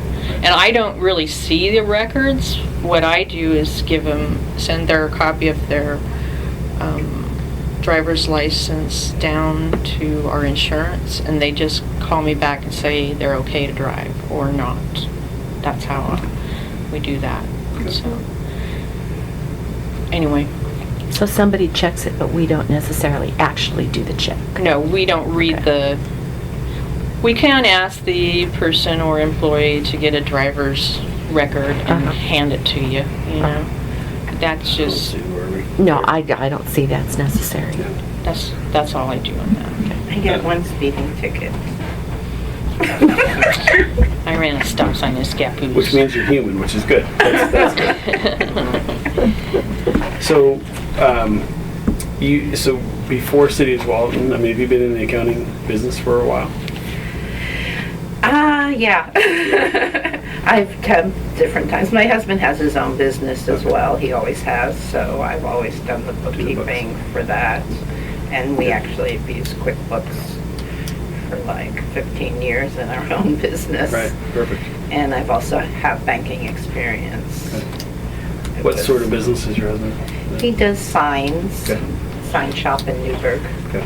And I don't really see the records. What I do is send their copy of their driver's license down to our insurance, and they just call me back and say they're okay to drive or not. That's how we do that. So anyway. So somebody checks it, but we don't necessarily actually do the check. No, we don't read we can ask the person or employee to get a driver's record and hand it to you, That's just, No, I don't see that's necessary. that's all I do on that. I got 1 speeding ticket. I ran a stop sign in Scappoose. Which means you're human, which is good. That's good. So, so before City of Tualatin, have you been in the accounting business for a while? Yeah. I've done different times. My husband has his own business as well. He always has, so I've always done the bookkeeping for that. And we actually have used QuickBooks for like 15 years in our own business. Right, perfect. And I've also have banking experience. What sort of business is your husband? He does signs, Okay. sign shop in Newburgh. Okay.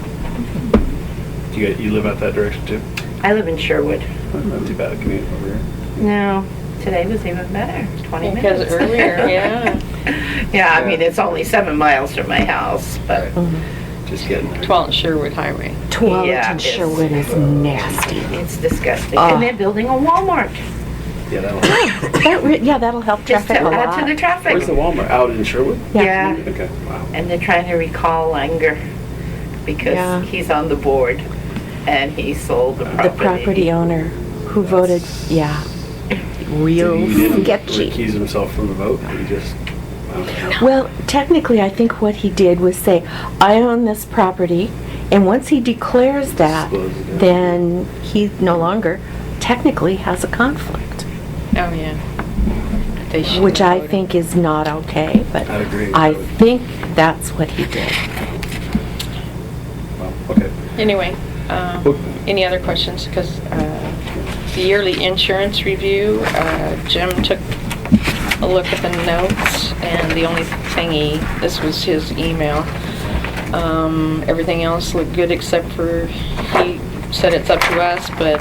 You live out that direction too? I live in Sherwood. Not too bad a commute over here. No, today was even better, 20 Because minutes. earlier, yeah. Yeah, I mean, it's only 7 miles from my house, but Just getting there. 12 Sherwood Highway. 12 Yeah, and it's- Sherwood is nasty. it's disgusting. Oh. And they're building a Walmart. Yeah, that'll help. Yeah, that'll help Just to traffic a add to the lot. traffic. Where's the Walmart? Out in Sherwood? Yeah, Okay, wow. and they're trying to recall Langer Yeah. because he's on the board and he sold the The property. property owner who voted, yeah, real He didn't sketchy. recuse himself from the vote, he just, wow. Well, technically, I think what he did was say, I own this property, and once he declares that, Disclose it, yeah. then he no longer technically has a conflict, Oh, yeah. They should which have I voted. think is not okay, but I'd agree. I think that's what he did. Well, okay. Anyway, Well- any other questions? Because the yearly insurance review, Jim took a look at the notes, and the only thing this was his email. Everything else looked good except for, he said it's up to us, but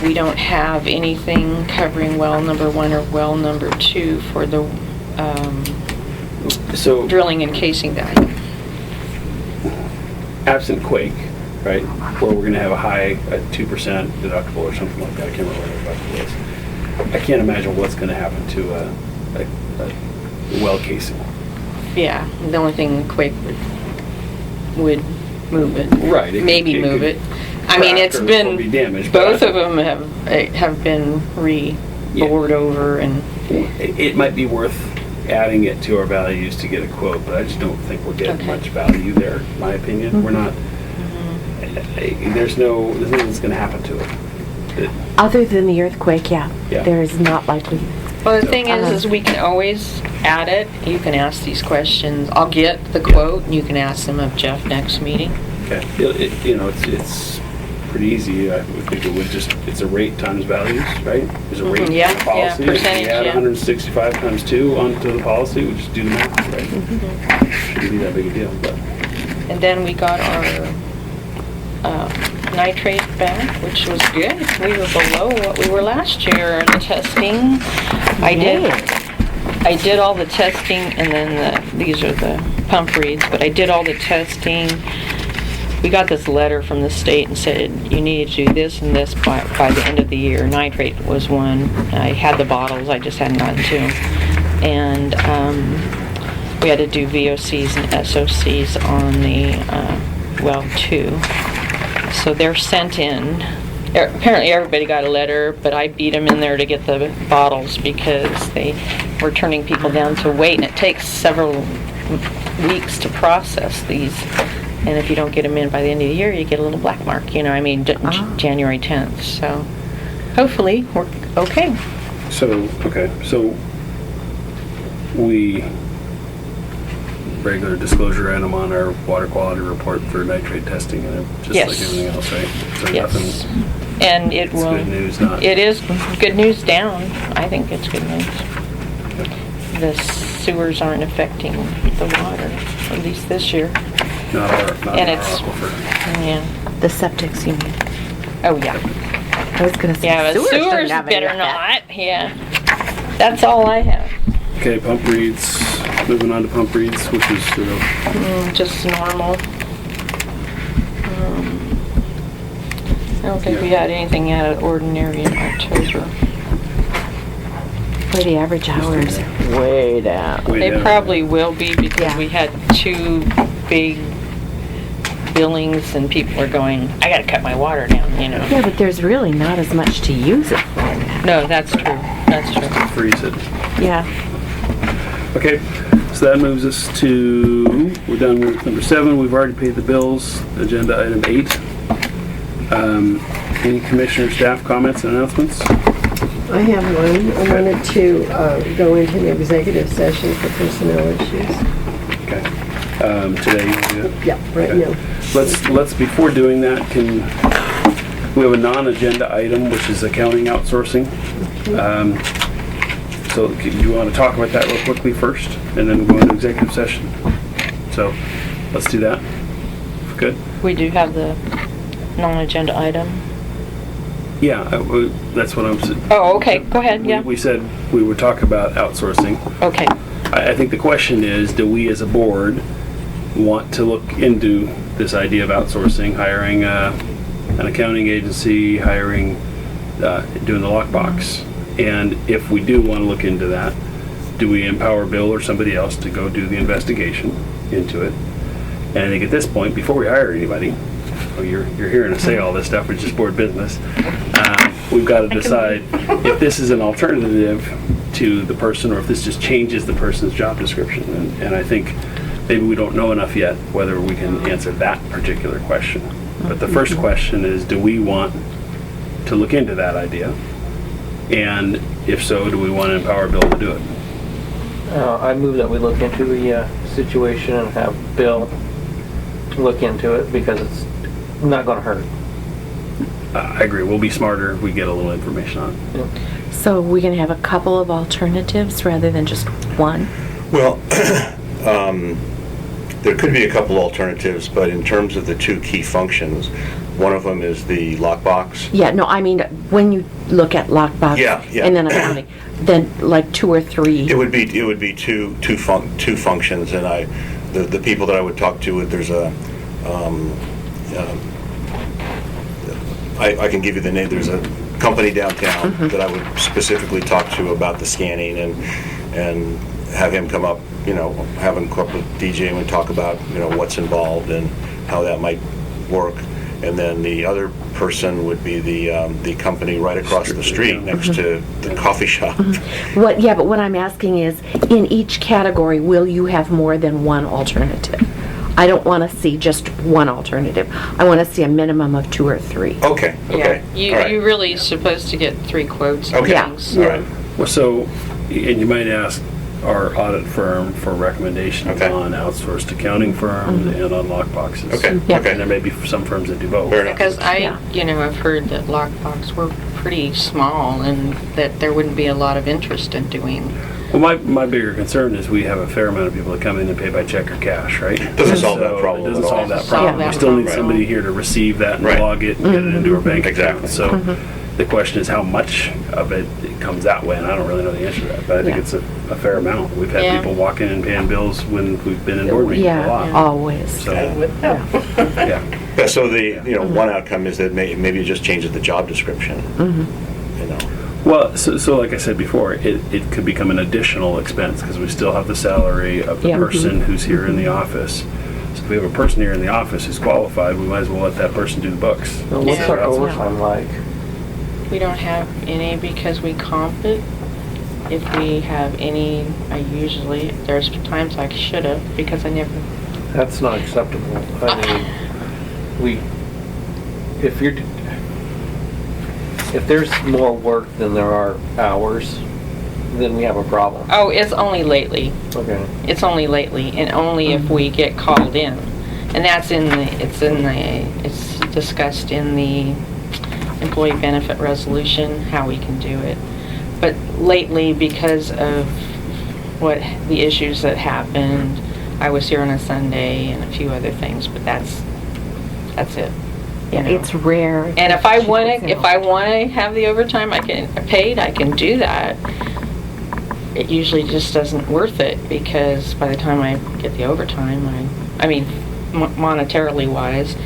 we don't have anything covering well number 1 or well number 2 for the So, drilling and casing value. absent quake, right, where we're gonna have a 2% deductible or something like that, I can't remember what the deductible is. I can't imagine what's gonna happen to a well casing. Yeah, the only thing Quake would move it. Right. Maybe move it. I mean, it's Crack or been, be damaged, but both of them have been bored over and, It might be worth adding it to our values to get a quote, but I just don't think we're getting Okay. much value there, in my opinion. We're not, there's nothing that's gonna happen to it. Other than the earthquake, yeah, Yeah. there is not likely. well, the thing is we can always add it. You can ask these questions. I'll get the quote and you can ask them of Jeff next meeting. Okay, it's pretty easy. I would think it would just, it's a rate times values, right? There's a rate Mhm, yeah, to the policy. yeah, If percentage, we add yeah. 165 times 2 onto the policy, we just do the math, right? Shouldn't be that big a deal, but. And then we got our nitrate back, which was good. We were below what we were last year in the testing. I did all the testing, and then these are the pump reads, but I did all the testing. We got this letter from the state and said, you need to do this and this by the end of the year. Nitrate was one. I had the bottles, I just hadn't gotten to them. And we had to do VOCs and SOCs on the well too. So they're sent in. Apparently everybody got a letter, but I beat them in there to get the bottles because they were turning people down to wait, and it takes several weeks to process these. And if you don't get them in by the end of the year, you get a little black mark, January 10th. So hopefully we're okay. So we regular disclosure item on our water quality report for nitrate testing, and just Yes. like everything else, right? So Yes. nothing, And it it's will. good news, not. It is good news down. I think it's good news. The sewers aren't affecting the water, at least this year. Not our And it's- aquifer. Yeah. The septic's you mean. Oh, yeah. I was gonna say Yeah, but sewers sewers doesn't have any better effect. not. Yeah. That's all I have. Okay, pump reads. Moving on to pump reads, which is Just normal. I don't think we had anything out of ordinary in October. For the average hours, way down. way They down. probably will be because Yeah. we had 2 big billings and people are going, I gotta cut my water down, Yeah, but there's really not as much to use it for. No, that's true. That's true. Freeze it. Yeah. Okay, so that moves us to, we're done with number 7. We've already paid the bills. Agenda item 8. Any commissioner staff comments and announcements? I have one. I wanted to go into an executive session for personnel issues. Okay. Today, you do that? Yeah, right Okay. now. Let's, before doing that, we have a non-agenda item, which is accounting outsourcing. So do you want to talk about that real quickly first, and then we'll go into executive session? So let's do that. Good? We do have the non-agenda item. Yeah, that's what I'm saying. Oh, okay, go ahead, yeah. We said we would talk about outsourcing. Okay. I think the question is, do we as a board want to look into this idea of outsourcing, hiring an accounting agency, hiring, doing the lockbox? And if we do want to look into that, do we empower Bill or somebody else to go do the investigation into it? And I think at this point, before we hire anybody, you're hearing us say all this stuff, which is board business, we've got to decide if this is an alternative to the person or if this just changes the person's job description. And I think maybe we don't know enough yet whether we can answer that particular question. But the first question is, do we want to look into that idea? And if so, do we want to empower Bill to do it? I move that we look into the situation and have Bill look into it because it's not going to hurt. I agree. We'll be smarter if we get a little information on it. So we can have a couple of alternatives rather than just one? Well, there could be a couple alternatives, but in terms of the two key functions, one of them is the lockbox. Yeah, no, I mean, when you look at lockbox Yeah. and then accounting, then like 2 or 3. It would be two functions, and the people that I would talk to, there's a I can give you the name. There's a company downtown that I would specifically talk to about the scanning and have him come up, have him come up with DJ and talk about, what's involved and how that might work. And then the other person would be the company right across the street next to the coffee shop. But what I'm asking is, in each category, will you have more than one alternative? I don't want to see just one alternative. I want to see a minimum of 2 or 3. Okay. Yeah, All right. you really supposed to get 3 quotes. Okay. Yeah. Things. All right. Well, so, and you might ask our audit firm for recommendations Okay. on outsourced accounting firms and on lockboxes. Okay. Yeah. Okay. And there may be some firms that do both. Fair enough. Because Yeah. I've heard that lockbox were pretty small and that there wouldn't be a lot of interest in doing. Well, my bigger concern is we have a fair amount of people that come in and pay by check or cash, right? Doesn't solve that So problem It doesn't at all. solve that Solve problem. that We still need problem. somebody here to receive that and Right. log it and get it into our bank account. Exactly. So the question is how much of it comes that way, and I don't really know the answer to that, but I think Yeah. it's a fair amount. We've had Yeah. people walk in and paying bills when we've been in board meetings a Yeah, lot. always. So, Yeah. yeah. Yeah, so one outcome is that maybe it just changes the job description. Well, so like I said before, it could become an additional expense because we still have the salary of the Yeah. person who's here in the office. So if we have a person here in the office who's qualified, we might as well let that person do the books. Now, what's Yeah. our overtime like? We don't have any because we comp it. If we have any, there's times I should have because I never. That's not acceptable. I mean, if there's more work than there are hours, then we have a problem. Oh, it's only lately. Okay. It's only lately, and only if we get called in, and that's it's discussed in the employee benefit resolution how we can do it. But lately, because of the issues that happened, I was here on a Sunday and a few other things, but that's it. It's rare. And if I want to have the overtime, I can do that. It usually just doesn't worth it because by the time I get the overtime, monetarily wise,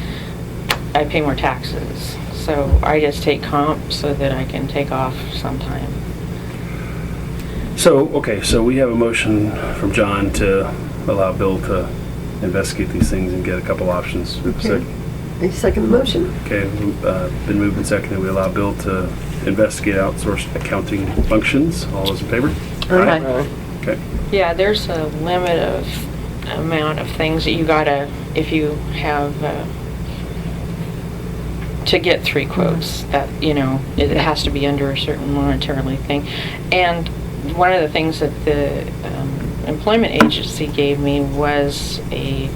I pay more taxes. So I just take comp so that I can take off sometime. So, okay, so we have a motion from John to allow Bill to investigate these things and get a couple options. I second the motion. Okay, been moved and seconded. We allow Bill to investigate outsourced accounting functions. All those in favor? Okay. Okay. Yeah, there's a limit of amount of things that you gotta, if you have to get 3 quotes. That, you know, it has to be under a certain monetarily thing. And one of the things that the employment agency gave me was a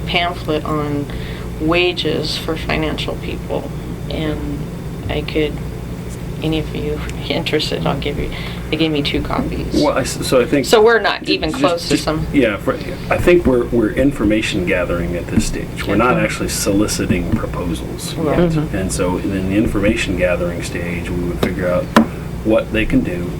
pamphlet on wages for financial people, and I could, any of you interested, I'll give you, they gave me 2 copies. Well, so I think. So we're not even close to some. Yeah, I think we're information gathering at this stage. We're not Okay. actually soliciting proposals Right. yet. Mhm. And so in the information gathering stage, we would figure out what they can do,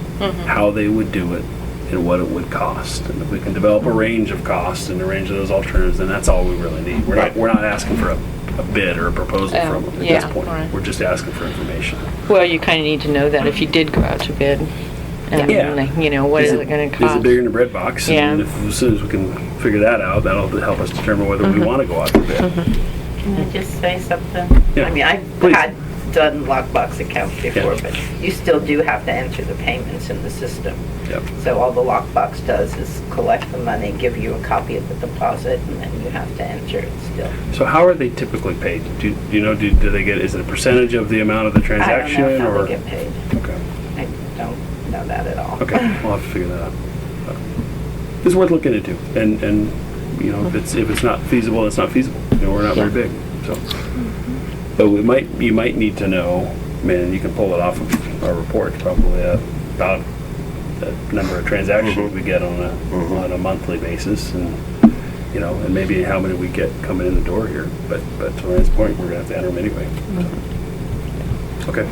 how they would do it, and what it would cost. And if we can develop a range of costs and a range of those alternatives, then that's all we really need. We're not asking for a bid or a proposal from them at yeah, this point. right. We're just asking for information. Well, you kind of need to know that if you did go out to bid. And, Yeah. you know, what is it going to Is cost? it bigger than a bread box? Yeah. And as soon as we can figure that out, that'll help us determine whether we want to go out to bid. Can I just say something? Yeah. I mean, I've Please. had done lockbox accounts before, Yeah. but you still do have to enter the payments in the system. Yep. So all the lockbox does is collect the money, give you a copy of the deposit, and then you have to enter it still. So how are they typically paid? Do you know, do they get, is it a percentage of the amount of the I don't transaction? know how or they get paid. Okay, I don't know that at all. okay, we'll have to figure that out. But it's worth looking into, and you know, if it's not feasible, it's not feasible. You know, we're not very big, so. But you might need to know, man, you can pull it off of our report, probably about the number of transactions we get on a monthly basis, and you know, and maybe how many we get coming in the door here. But to Ryan's point, we're gonna have to enter them anyway. So. Okay.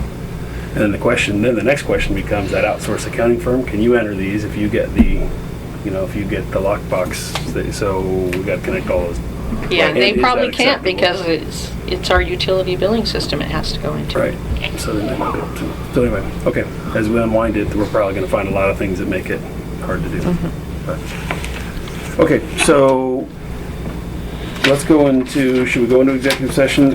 And then the next question becomes, that outsourced accounting firm, can you enter these if you get the lockbox? So we got to connect all those. Yeah, And they is probably that can't acceptable? because it's our utility billing system it has to go into. Right. So they might not be able to. So anyway, okay. As we unwind it, we're probably going to find a lot of things that make it hard to do. But, okay, so let's go into. Should we go into executive session